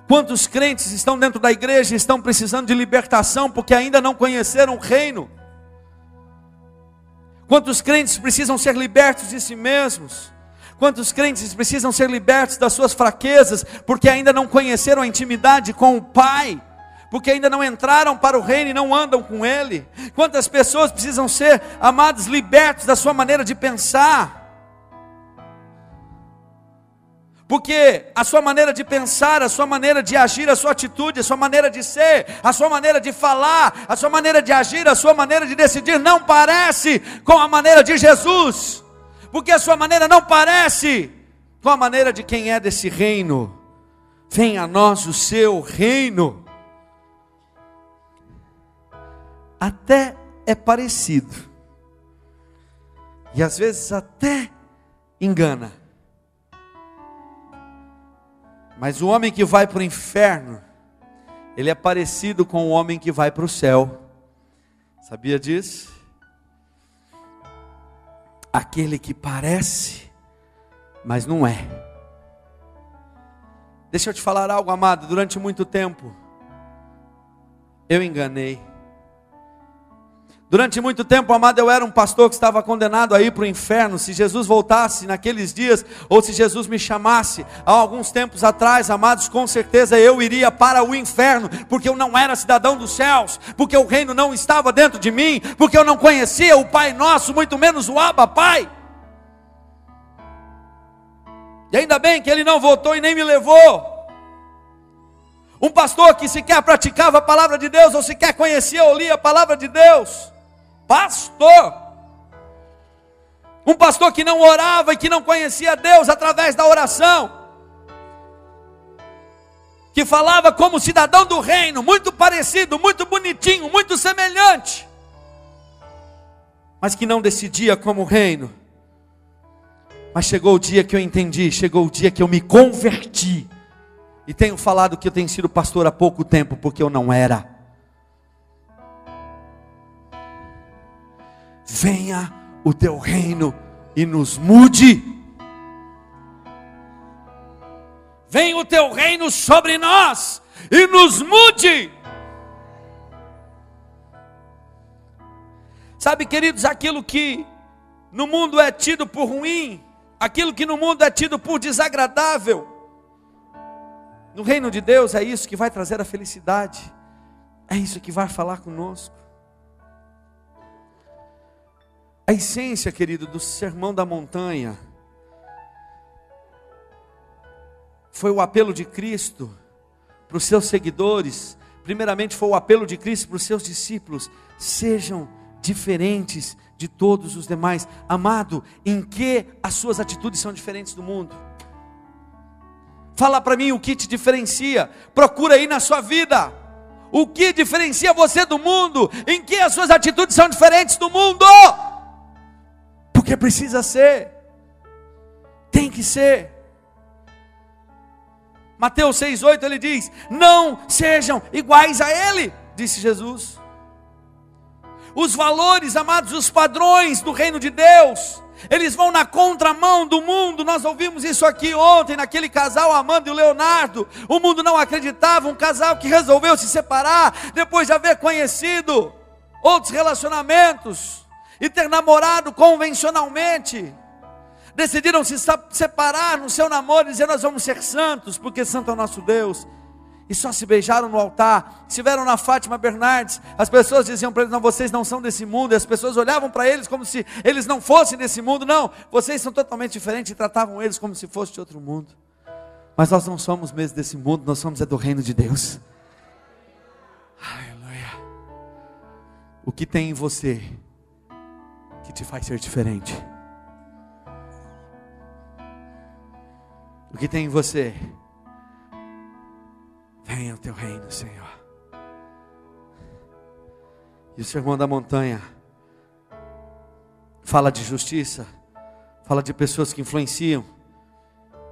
Quantos crentes estão dentro da igreja e estão precisando de libertação porque ainda não conheceram o reino? Quantos crentes precisam ser libertos de si mesmos? Quantos crentes precisam ser libertos das suas fraquezas porque ainda não conheceram a intimidade com o Pai? Porque ainda não entraram para o reino e não andam com Ele? Quantas pessoas precisam ser, amados, libertos da sua maneira de pensar? Porque a sua maneira de pensar, a sua maneira de agir, a sua atitude, a sua maneira de ser, a sua maneira de falar, a sua maneira de agir, a sua maneira de decidir não parece com a maneira de Jesus. Porque a sua maneira não parece com a maneira de quem é desse reino. Venha a nós o seu reino. Até é parecido. E às vezes até engana. Mas o homem que vai para o inferno, ele é parecido com o homem que vai para o céu. Sabia disso? Aquele que parece, mas não é. Deixa eu te falar algo, amado. Durante muito tempo, eu enganei. Durante muito tempo, amado, eu era um pastor que estava condenado a ir para o inferno. Se Jesus voltasse naqueles dias, ou se Jesus me chamasse há alguns tempos atrás, amados, com certeza eu iria para o inferno, porque eu não era cidadão dos céus, porque o reino não estava dentro de mim, porque eu não conhecia o Pai Nosso, muito menos o Abba Pai. E ainda bem que Ele não voltou e nem me levou. Um pastor que sequer praticava a palavra de Deus, ou sequer conhecia ou lia a palavra de Deus. Pastor, um pastor que não orava e que não conhecia Deus através da oração, que falava como cidadão do reino, muito parecido, muito bonitinho, muito semelhante, mas que não decidia como reino. Mas chegou o dia que eu entendi, chegou o dia que eu me converti, e tenho falado que eu tenho sido pastor há pouco tempo, porque eu não era. Venha o teu reino e nos mude. Venha o teu reino sobre nós e nos mude. Sabe, queridos, aquilo que no mundo é tido por ruim, aquilo que no mundo é tido por desagradável, no reino de Deus é isso que vai trazer a felicidade. É isso que vai falar conosco. A essência, querido, do Sermão da Montanha foi o apelo de Cristo para os seus seguidores. Primeiramente foi o apelo de Cristo para os seus discípulos: sejam diferentes de todos os demais. Amado, em que as suas atitudes são diferentes do mundo? Fala para mim o que te diferencia. Procura aí na sua vida o que diferencia você do mundo. Em que as suas atitudes são diferentes do mundo? Porque precisa ser. Tem que ser. Mateus 6,8 ele diz: não sejam iguais a Ele, disse Jesus. Os valores, amados, os padrões do reino de Deus, eles vão na contramão do mundo. Nós ouvimos isso aqui ontem, naquele casal, a Amanda e o Leonardo. O mundo não acreditava, um casal que resolveu se separar, depois de haver conhecido outros relacionamentos, e ter namorado convencionalmente. Decidiram se separar no seu namoro, e dizer: nós vamos ser santos, porque santo é o nosso Deus. E só se beijaram no altar. Estiveram na Fátima Bernardes. As pessoas diziam para eles: não, vocês não são desse mundo. E as pessoas olhavam para eles como se eles não fossem desse mundo. Não, vocês são totalmente diferentes. E tratavam eles como se fosse de outro mundo. Mas nós não somos mesmo desse mundo. Nós somos do reino de Deus. Aleluia. O que tem em você que te faz ser diferente? O que tem em você? Venha o teu reino, Senhor. E o Sermão da Montanha fala de justiça, fala de pessoas que influenciam,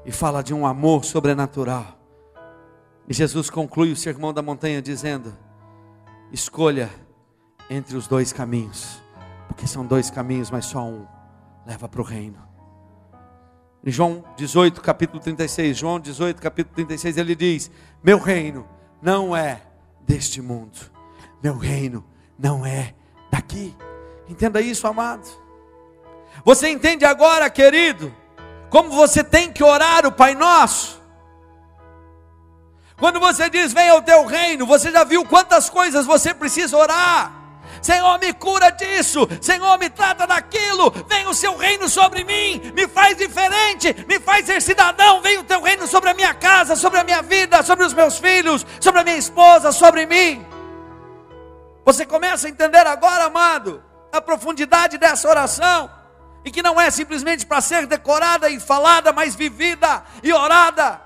e fala de um amor sobrenatural. E Jesus conclui o Sermão da Montanha dizendo: escolha entre os dois caminhos, porque são dois caminhos, mas só um leva para o reino. Em João 18, capítulo 36, João 18, capítulo 36, ele diz: meu reino não é deste mundo, meu reino não é daqui. Entenda isso, amado. Você entende agora, querido, como você tem que orar o Pai Nosso? Quando você diz: venha o teu reino, você já viu quantas coisas você precisa orar? Senhor, me cura disso. Senhor, me trata daquilo. Vem o seu reino sobre mim. Me faz diferente. Me faz ser cidadão. Vem o teu reino sobre a minha casa, sobre a minha vida, sobre os meus filhos, sobre a minha esposa, sobre mim. Você começa a entender agora, amado, a profundidade dessa oração. E que não é simplesmente para ser decorada e falada, mas vivida e orada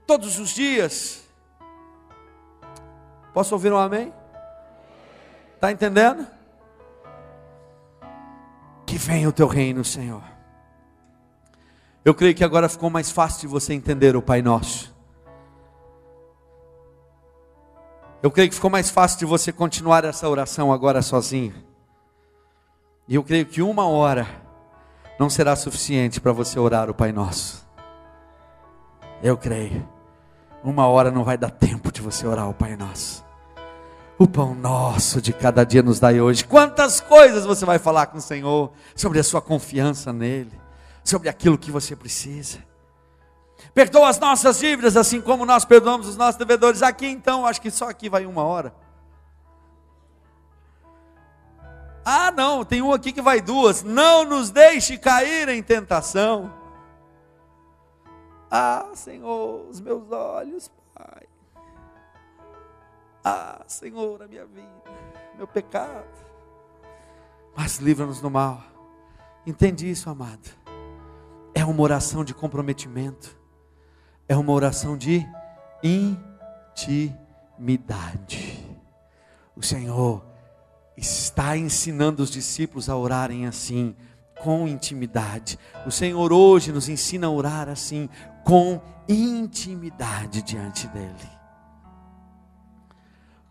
todos os dias. Posso ouvir um amém? Está entendendo? Que venha o teu reino, Senhor. Eu creio que agora ficou mais fácil de você entender o Pai Nosso. Eu creio que ficou mais fácil de você continuar essa oração agora sozinho. E eu creio que 1 hora não será suficiente para você orar o Pai Nosso. Eu creio. 1 hora não vai dar tempo de você orar o Pai Nosso. O pão nosso de cada dia nos dai hoje. Quantas coisas você vai falar com o Senhor, sobre a sua confiança nele, sobre aquilo que você precisa. Perdoa as nossas dívidas, assim como nós perdoamos os nossos devedores. Aqui então, acho que só aqui vai 1 hora. Ah não, tem um aqui que vai 2. Não nos deixe cair em tentação. Ah Senhor, os meus olhos, Pai. Ah, Senhor, a minha vida, meu pecado. Mas livra-nos do mal. Entende isso, amado? É uma oração de comprometimento. É uma oração de intimidade. O Senhor está ensinando os discípulos a orarem assim, com intimidade. O Senhor hoje nos ensina a orar assim, com intimidade diante dEle.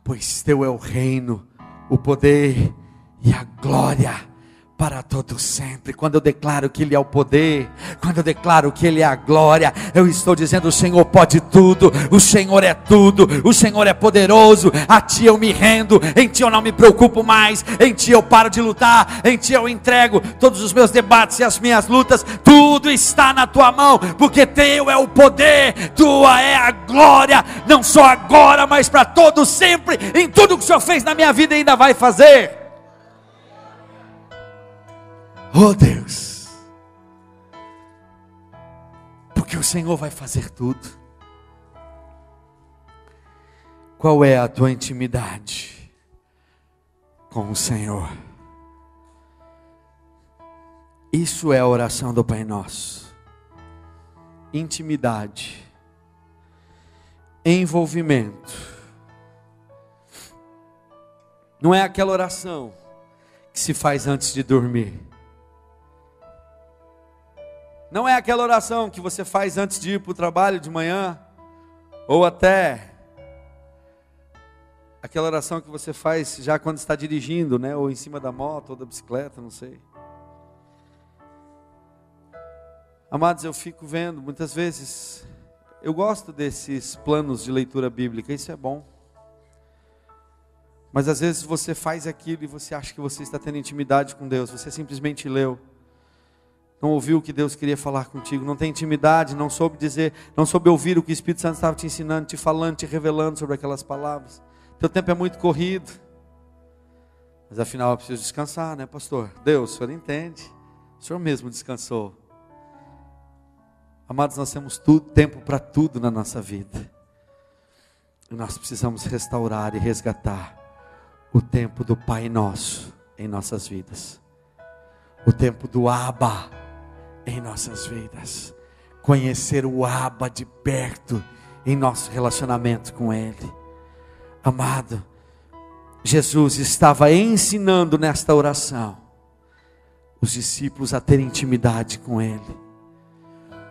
Pois teu é o reino, o poder e a glória para todo sempre. Quando eu declaro que Ele é o poder, quando eu declaro que Ele é a glória, eu estou dizendo: o Senhor pode tudo, o Senhor é tudo, o Senhor é poderoso. A Ti eu me rendo, em Ti eu não me preocupo mais, em Ti eu paro de lutar, em Ti eu entrego todos os meus debates e as minhas lutas. Tudo está na Tua mão, porque Teu é o poder, Tua é a glória, não só agora, mas para todo sempre, em tudo que o Senhor fez na minha vida e ainda vai fazer. Oh Deus, porque o Senhor vai fazer tudo. Qual é a tua intimidade com o Senhor? Isso é a oração do Pai Nosso. Intimidade, envolvimento. Não é aquela oração que se faz antes de dormir. Não é aquela oração que você faz antes de ir para o trabalho de manhã, ou até aquela oração que você faz já quando está dirigindo, né? Ou em cima da moto, ou da bicicleta, não sei. Amados, eu fico vendo, muitas vezes, eu gosto desses planos de leitura bíblica, isso é bom. Mas às vezes você faz aquilo e você acha que você está tendo intimidade com Deus, você simplesmente leu. Não ouviu o que Deus queria falar contigo, não tem intimidade, não soube dizer, não soube ouvir o que o Espírito Santo estava te ensinando, te falando, te revelando sobre aquelas palavras. Teu tempo é muito corrido. Mas afinal eu preciso descansar, né, pastor? Deus, o Senhor entende. O Senhor mesmo descansou. Amados, nós temos tempo para tudo na nossa vida. E nós precisamos restaurar e resgatar o tempo do Pai Nosso em nossas vidas. O tempo do Abba em nossas vidas. Conhecer o Abba de perto em nosso relacionamento com Ele. Amado, Jesus estava ensinando nesta oração os discípulos a terem intimidade com Ele.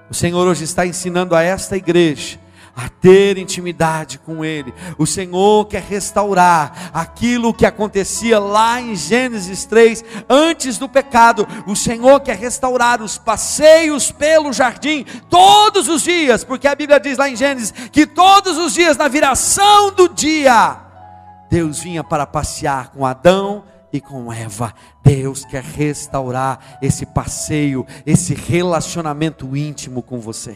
O Senhor hoje está ensinando a esta igreja a ter intimidade com Ele. O Senhor quer restaurar aquilo que acontecia lá em Gênesis 3, antes do pecado. O Senhor quer restaurar os passeios pelo jardim, todos os dias, porque a Bíblia diz lá em Gênesis, que todos os dias, na viração do dia, Deus vinha para passear com Adão e com Eva. Deus quer restaurar esse passeio, esse relacionamento íntimo com você.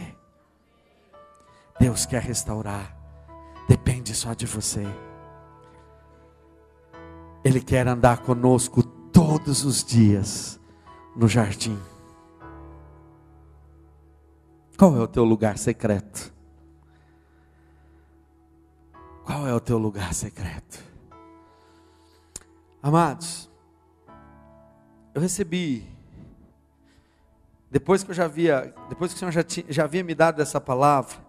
Deus quer restaurar, depende só de você. Ele quer andar conosco todos os dias no jardim. Qual é o teu lugar secreto? Qual é o teu lugar secreto? Amados, eu recebi, depois que o Senhor já havia me dado essa palavra,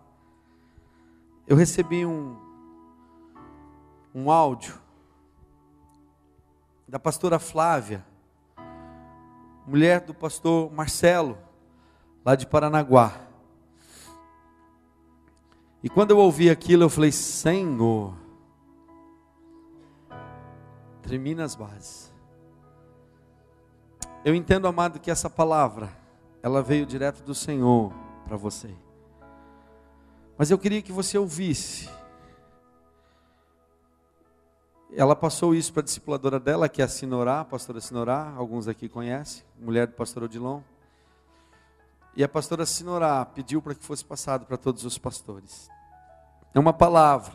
eu recebi um áudio da pastora Flávia, mulher do pastor Marcelo, lá de Paranaguá. E quando eu ouvi aquilo, eu falei: Senhor, tremi nas bases. Eu entendo, amado, que essa palavra, ela veio direto do Senhor para você. Mas eu queria que você ouvisse. Ela passou isso para a discipuladora dela, que é a Sinorá, a pastora Sinorá, alguns aqui conhecem, mulher do pastor Odilon. E a pastora Sinorá pediu para que fosse passado para todos os pastores. É uma palavra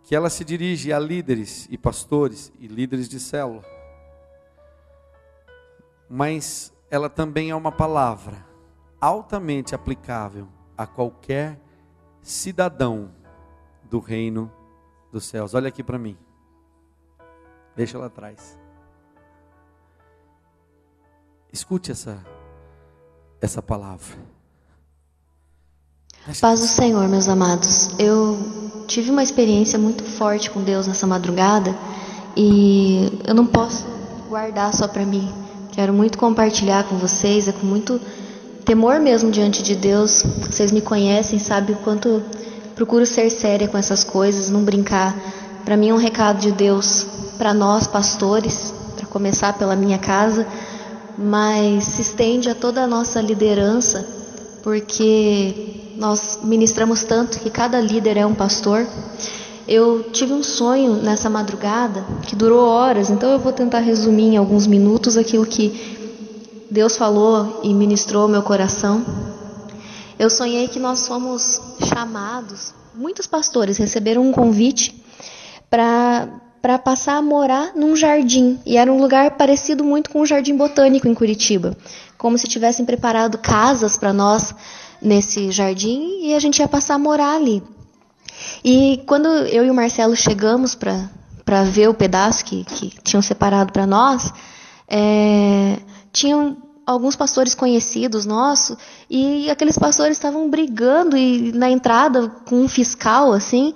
que ela se dirige a líderes e pastores e líderes de célula. Mas ela também é uma palavra altamente aplicável a qualquer cidadão do reino dos céus. Olha aqui para mim. Deixa ela atrás. Escute essa palavra. Paz do Senhor, meus amados. Eu tive uma experiência muito forte com Deus nessa madrugada e eu não posso guardar só para mim. Quero muito compartilhar com vocês, é com muito temor mesmo diante de Deus. Vocês me conhecem, sabem o quanto eu procuro ser séria com essas coisas, não brincar. Para mim é um recado de Deus para nós pastores, para começar pela minha casa, mas se estende a toda a nossa liderança, porque nós ministramos tanto que cada líder é um pastor. Eu tive um sonho nessa madrugada que durou horas, então eu vou tentar resumir em alguns minutos aquilo que Deus falou e ministrou ao meu coração. Eu sonhei que nós fomos chamados, muitos pastores receberam um convite para passar a morar num jardim. E era um lugar parecido muito com um jardim botânico em Curitiba. Como se tivessem preparado casas para nós nesse jardim e a gente ia passar a morar ali. E quando eu e o Marcelo chegamos para ver o pedaço que tinham separado para nós, tinham alguns pastores conhecidos nossos, e aqueles pastores estavam brigando e na entrada com um fiscal, assim,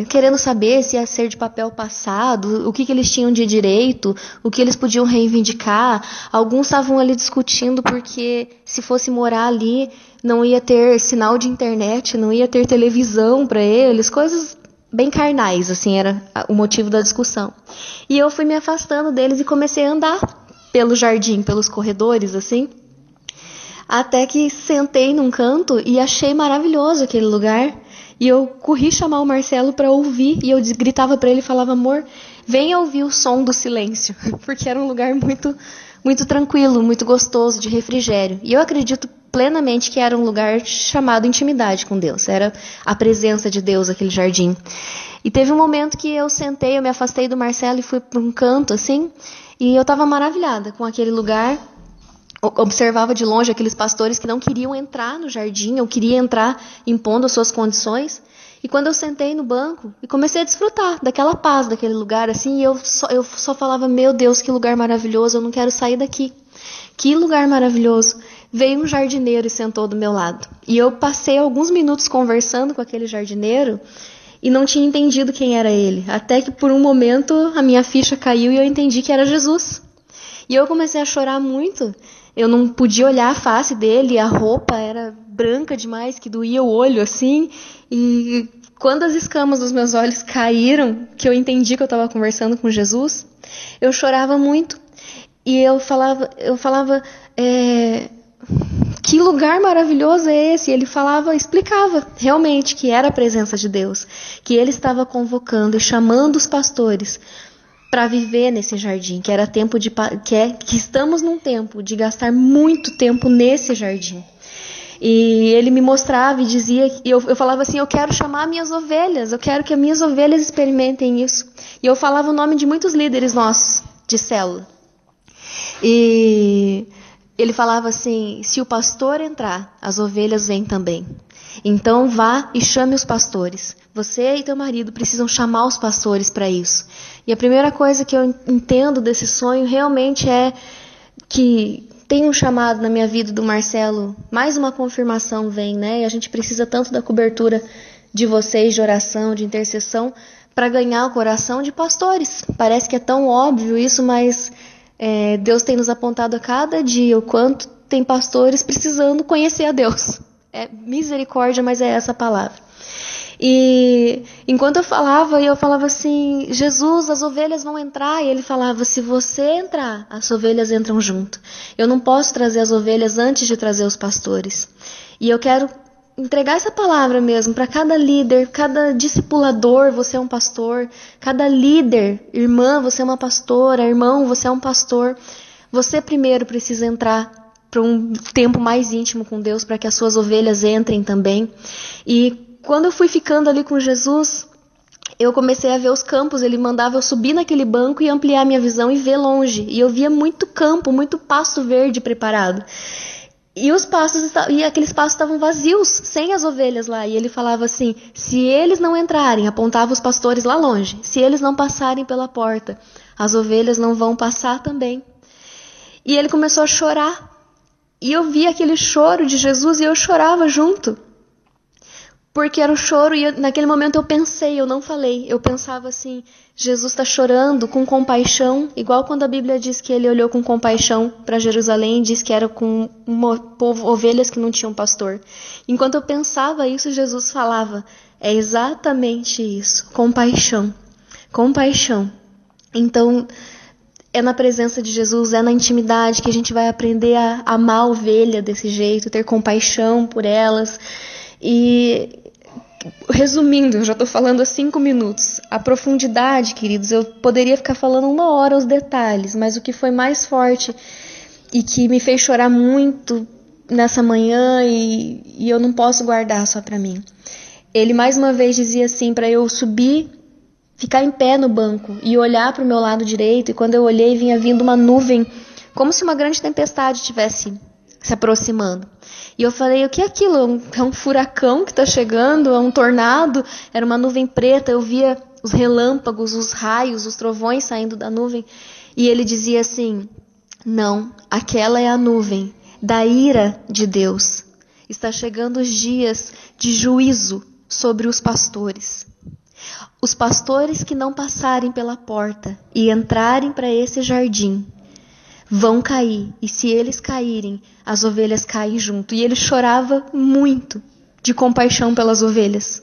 querendo saber se ia ser de papel passado, o que eles tinham de direito, o que eles podiam reivindicar. Alguns estavam ali discutindo porque se fosse morar ali não ia ter sinal de internet, não ia ter televisão para eles, coisas bem carnais, assim, era o motivo da discussão. E eu fui me afastando deles e comecei a andar pelo jardim, pelos corredores, assim, até que sentei num canto e achei maravilhoso aquele lugar. E eu corri chamar o Marcelo para ouvir, e eu gritava para ele e falava: amor, venha ouvir o som do silêncio, porque era um lugar muito, muito tranquilo, muito gostoso, de refrigério. E eu acredito plenamente que era um lugar chamado intimidade com Deus, era a presença de Deus, aquele jardim. E teve um momento que eu sentei, eu me afastei do Marcelo e fui para um canto, assim, e eu estava maravilhada com aquele lugar. Observava de longe aqueles pastores que não queriam entrar no jardim, eu queria entrar impondo as suas condições. E quando eu sentei no banco e comecei a desfrutar daquela paz, daquele lugar, assim, eu só falava: meu Deus, que lugar maravilhoso, eu não quero sair daqui. Que lugar maravilhoso. Veio um jardineiro e sentou do meu lado. E eu passei alguns minutos conversando com aquele jardineiro e não tinha entendido quem era ele. Até que por um momento a minha ficha caiu e eu entendi que era Jesus. E eu comecei a chorar muito. Eu não podia olhar a face dele, a roupa era branca demais, que doía o olho, assim. E quando as escamas dos meus olhos caíram, que eu entendi que eu estava conversando com Jesus, eu chorava muito. E eu falava, que lugar maravilhoso é esse? E ele explicava realmente que era a presença de Deus, que ele estava convocando e chamando os pastores para viver nesse jardim, que era tempo que estamos num tempo de gastar muito tempo nesse jardim. E ele me mostrava e dizia, e eu falava assim: eu quero chamar minhas ovelhas, eu quero que as minhas ovelhas experimentem isso. E eu falava o nome de muitos líderes nossos de célula. E ele falava assim: se o pastor entrar, as ovelhas vêm também. Então vá e chame os pastores. Você e teu marido precisam chamar os pastores para isso. E a primeira coisa que eu entendo desse sonho realmente é que tem um chamado na minha vida do Marcelo. Mais uma confirmação vem, né? E a gente precisa tanto da cobertura de vocês, de oração, de intercessão, para ganhar o coração de pastores. Parece que é tão óbvio isso, mas Deus tem nos apontado a cada dia o quanto tem pastores precisando conhecer a Deus. É misericórdia, mas é essa a palavra. E enquanto eu falava assim: Jesus, as ovelhas vão entrar. E ele falava: se você entrar, as ovelhas entram junto. Eu não posso trazer as ovelhas antes de trazer os pastores. E eu quero entregar essa palavra mesmo para cada líder, cada discipulador, você é um pastor. Cada líder, irmã, você é uma pastora. Irmão, você é um pastor. Você primeiro precisa entrar para um tempo mais íntimo com Deus, para que as suas ovelhas entrem também. E quando eu fui ficando ali com Jesus, eu comecei a ver os campos. Ele mandava eu subir naquele banco e ampliar minha visão e ver longe. E eu via muito campo, muito pasto verde preparado. E aqueles pastos estavam vazios, sem as ovelhas lá. E ele falava assim: se eles não entrarem, apontava os pastores lá longe, se eles não passarem pela porta, as ovelhas não vão passar também. E ele começou a chorar. E eu vi aquele choro de Jesus e eu chorava junto. Porque era o choro, e naquele momento eu pensei, eu não falei. Eu pensava assim: Jesus está chorando com compaixão, igual quando a Bíblia diz que ele olhou com compaixão para Jerusalém e diz que era com ovelhas que não tinham pastor. Enquanto eu pensava isso, Jesus falava: é exatamente isso, compaixão, compaixão. Então, é na presença de Jesus, é na intimidade que a gente vai aprender a amar a ovelha desse jeito, ter compaixão por elas. E, resumindo, eu já estou falando há 5 minutos. A profundidade, queridos, eu poderia ficar falando 1 hora os detalhes, mas o que foi mais forte e que me fez chorar muito nessa manhã, e eu não posso guardar só para mim. Ele mais uma vez dizia assim, para eu subir, ficar em pé no banco e olhar para o meu lado direito, e quando eu olhei vinha vindo uma nuvem, como se uma grande tempestade estivesse se aproximando. E eu falei: o que é aquilo? É um furacão que está chegando? É um tornado? Era uma nuvem preta, eu via os relâmpagos, os raios, os trovões saindo da nuvem. E ele dizia assim: não, aquela é a nuvem da ira de Deus. Está chegando os dias de juízo sobre os pastores. Os pastores que não passarem pela porta e entrarem para esse jardim vão cair, e se eles caírem, as ovelhas caem junto. E ele chorava muito de compaixão pelas ovelhas.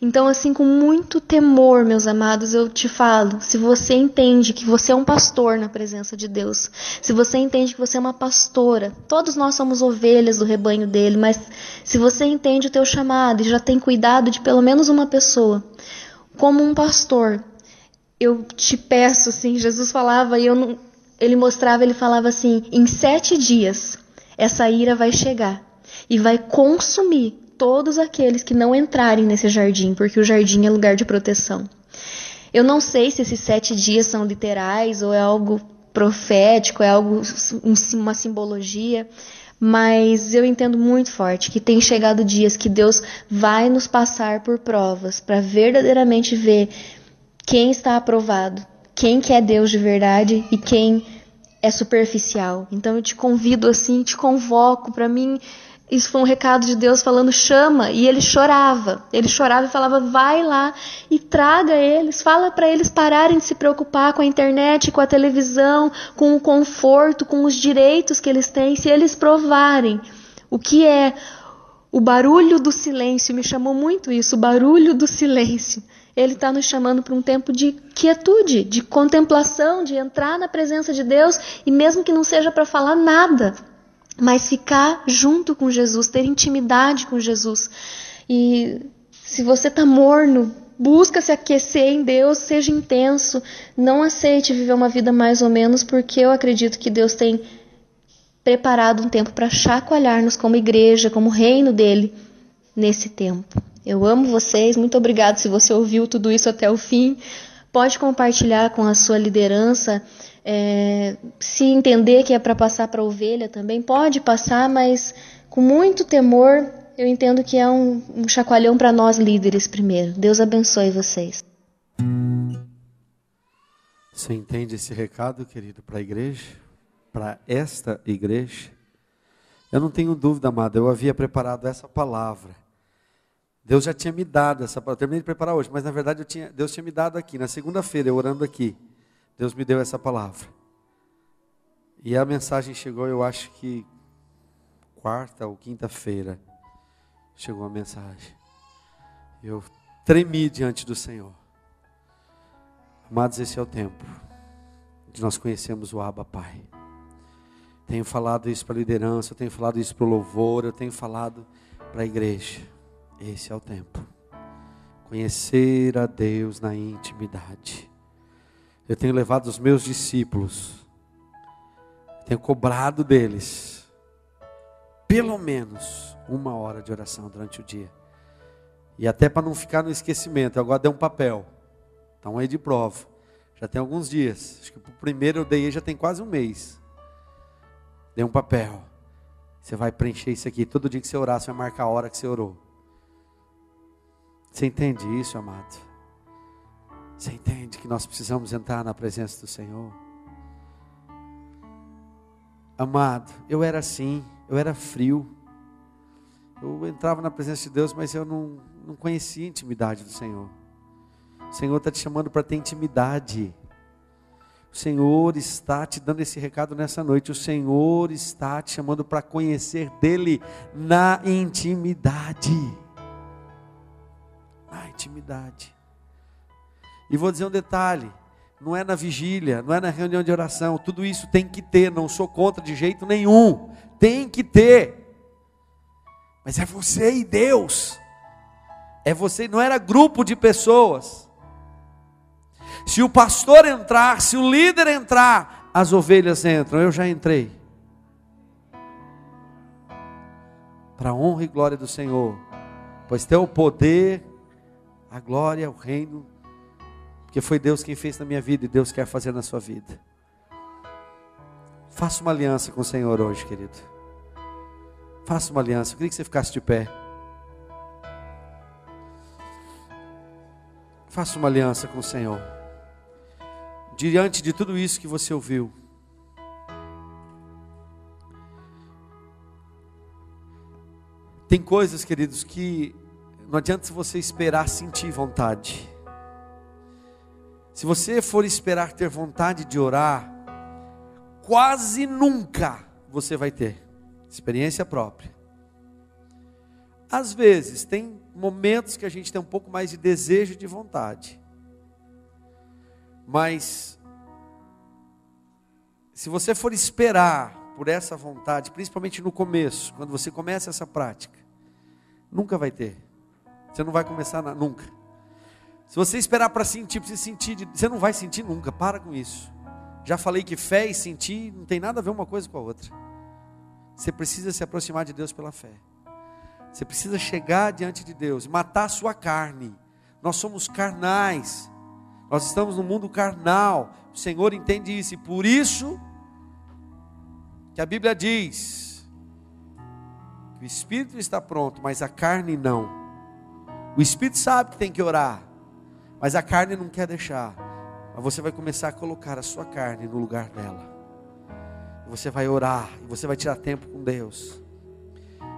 Então, assim, com muito temor, meus amados, eu te falo, se você entende que você é um pastor na presença de Deus, se você entende que você é uma pastora, todos nós somos ovelhas do rebanho dele, mas se você entende o teu chamado e já tem cuidado de pelo menos uma pessoa, como um pastor, eu te peço, assim, Jesus falava e ele mostrava, ele falava assim, em 7 dias essa ira vai chegar e vai consumir todos aqueles que não entrarem nesse jardim, porque o jardim é lugar de proteção. Eu não sei se esses 7 dias são literais ou é algo profético, é algo, uma simbologia, mas eu entendo muito forte que tem chegado dias que Deus vai nos passar por provas para verdadeiramente ver quem está aprovado, quem que é Deus de verdade e quem é superficial. Então eu te convido assim, te convoco. Para mim isso foi um recado de Deus falando, chama. E ele chorava e falava, vai lá e traga eles, fala para eles pararem de se preocupar com a internet, com a televisão, com o conforto, com os direitos que eles têm. Se eles provarem o que é o barulho do silêncio, me chamou muito isso, o barulho do silêncio. Ele está nos chamando para um tempo de quietude, de contemplação, de entrar na presença de Deus, e mesmo que não seja para falar nada, mas ficar junto com Jesus, ter intimidade com Jesus. E se você está morno, busca se aquecer em Deus, seja intenso, não aceite viver uma vida mais ou menos, porque eu acredito que Deus tem preparado um tempo para chacoalhar-nos como igreja, como reino dele, nesse tempo. Eu amo vocês, muito obrigado se você ouviu tudo isso até o fim. Pode compartilhar com a sua liderança, se entender que é para passar para a ovelha também, pode passar, mas com muito temor, eu entendo que é um chacoalhão para nós líderes primeiro. Deus abençoe vocês. Você entende esse recado, querido, para a igreja? Para esta igreja? Eu não tenho dúvida, amado, eu havia preparado essa palavra. Deus já tinha me dado essa palavra, eu terminei de preparar hoje, mas na verdade Deus tinha me dado aqui, na segunda-feira, eu orando aqui, Deus me deu essa palavra. E a mensagem chegou, eu acho que quarta ou quinta-feira, chegou a mensagem. Eu tremi diante do Senhor. Amados, esse é o tempo de nós conhecermos o Abba Pai. Tenho falado isso para a liderança, eu tenho falado isso para o louvor, eu tenho falado para a igreja. Esse é o tempo. Conhecer a Deus na intimidade. Eu tenho levado os meus discípulos, tenho cobrado deles pelo menos 1 hora de oração durante o dia. E até para não ficar no esquecimento, eu agora dei um papel. Então aí de prova. Já tem alguns dias. Acho que o primeiro eu dei já tem quase 1 mês. Dei um papel. Você vai preencher isso aqui. Todo dia que você orar, você vai marcar a hora que você orou. Você entende isso, amado? Você entende que nós precisamos entrar na presença do Senhor? Amado, eu era assim, eu era frio. Eu entrava na presença de Deus, mas eu não conhecia a intimidade do Senhor. O Senhor está te chamando para ter intimidade. O Senhor está te dando esse recado nessa noite. O Senhor está te chamando para conhecer dEle na intimidade. Na intimidade. E vou dizer um detalhe. Não é na vigília, não é na reunião de oração. Tudo isso tem que ter, não sou contra de jeito nenhum. Tem que ter. Mas é você e Deus. É você, não era grupo de pessoas. Se o pastor entrar, se o líder entrar, as ovelhas entram. Eu já entrei. Para a honra e glória do Senhor. Pois tem o poder, a glória, o reino. Porque foi Deus quem fez na minha vida e Deus quer fazer na sua vida. Faça uma aliança com o Senhor hoje, querido. Faça uma aliança. Eu queria que você ficasse de pé. Faça uma aliança com o Senhor. Diante de tudo isso que você ouviu. Tem coisas, queridos, que não adianta você esperar sentir vontade. Se você for esperar ter vontade de orar, quase nunca você vai ter. Experiência própria. Às vezes, tem momentos que a gente tem um pouco mais de desejo e de vontade. Mas, se você for esperar por essa vontade, principalmente no começo, quando você começa essa prática, nunca vai ter. Você não vai começar nunca. Se você esperar para sentir, você não vai sentir nunca. Para com isso. Já falei que fé e sentir não tem nada a ver uma coisa com a outra. Você precisa se aproximar de Deus pela fé. Você precisa chegar diante de Deus, matar a sua carne. Nós somos carnais. Nós estamos no mundo carnal. O Senhor entende isso. E por isso que a Bíblia diz que o Espírito está pronto, mas a carne não. O Espírito sabe que tem que orar, mas a carne não quer deixar. Mas você vai começar a colocar a sua carne no lugar dela. Você vai orar, e você vai tirar tempo com Deus.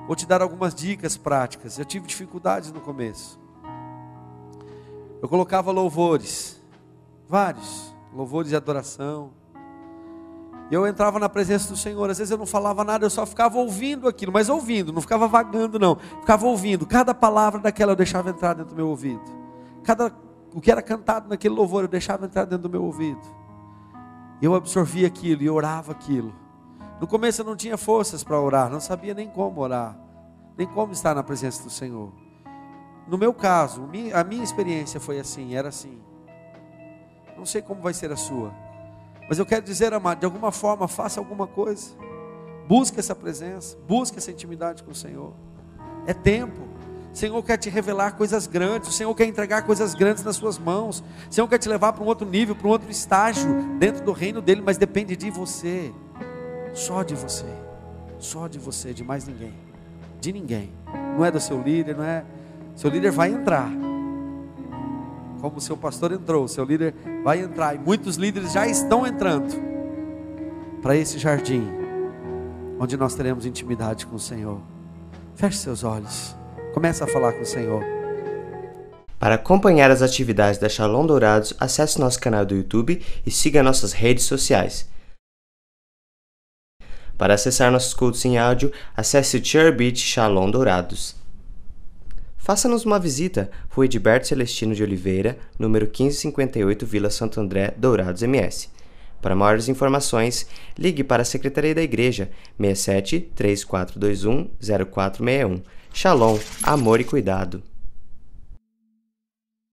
Vou te dar algumas dicas práticas. Eu tive dificuldades no começo. Eu colocava louvores, vários, louvores de adoração. E eu entrava na presença do Senhor. Às vezes eu não falava nada, eu só ficava ouvindo aquilo, mas ouvindo, não ficava vagando não. Ficava ouvindo, cada palavra daquela eu deixava entrar dentro do meu ouvido. O que era cantado naquele louvor eu deixava entrar dentro do meu ouvido. Eu absorvia aquilo e orava aquilo. No começo eu não tinha forças para orar, não sabia nem como orar, nem como estar na presença do Senhor. No meu caso, a minha experiência foi assim, era assim. Não sei como vai ser a sua, mas eu quero dizer, amado, de alguma forma faça alguma coisa. Busque essa presença, busque essa intimidade com o Senhor. É tempo. O Senhor quer te revelar coisas grandes, o Senhor quer entregar coisas grandes nas suas mãos. O Senhor quer te levar para um outro nível, para um outro estágio dentro do reino dele, mas depende de você. Só de você, de mais ninguém, de ninguém. Não é do seu líder, não é. Seu líder vai entrar, como o seu pastor entrou. O seu líder vai entrar, e muitos líderes já estão entrando para esse jardim, onde nós teremos intimidade com o Senhor. Feche seus olhos, comece a falar com o Senhor. Para acompanhar as atividades da Shalom Dourados, acesse nosso canal do YouTube e siga nossas redes sociais. Para acessar nossos cultos em áudio, acesse o Cherbit Shalom Dourados. Faça-nos uma visita, Rua Edilberto Celestino de Oliveira, número 1558, Vila Santo André, Dourados, MS. Para maiores informações, ligue para a Secretaria da Igreja, 67 3421 0461. Shalom, amor e cuidado.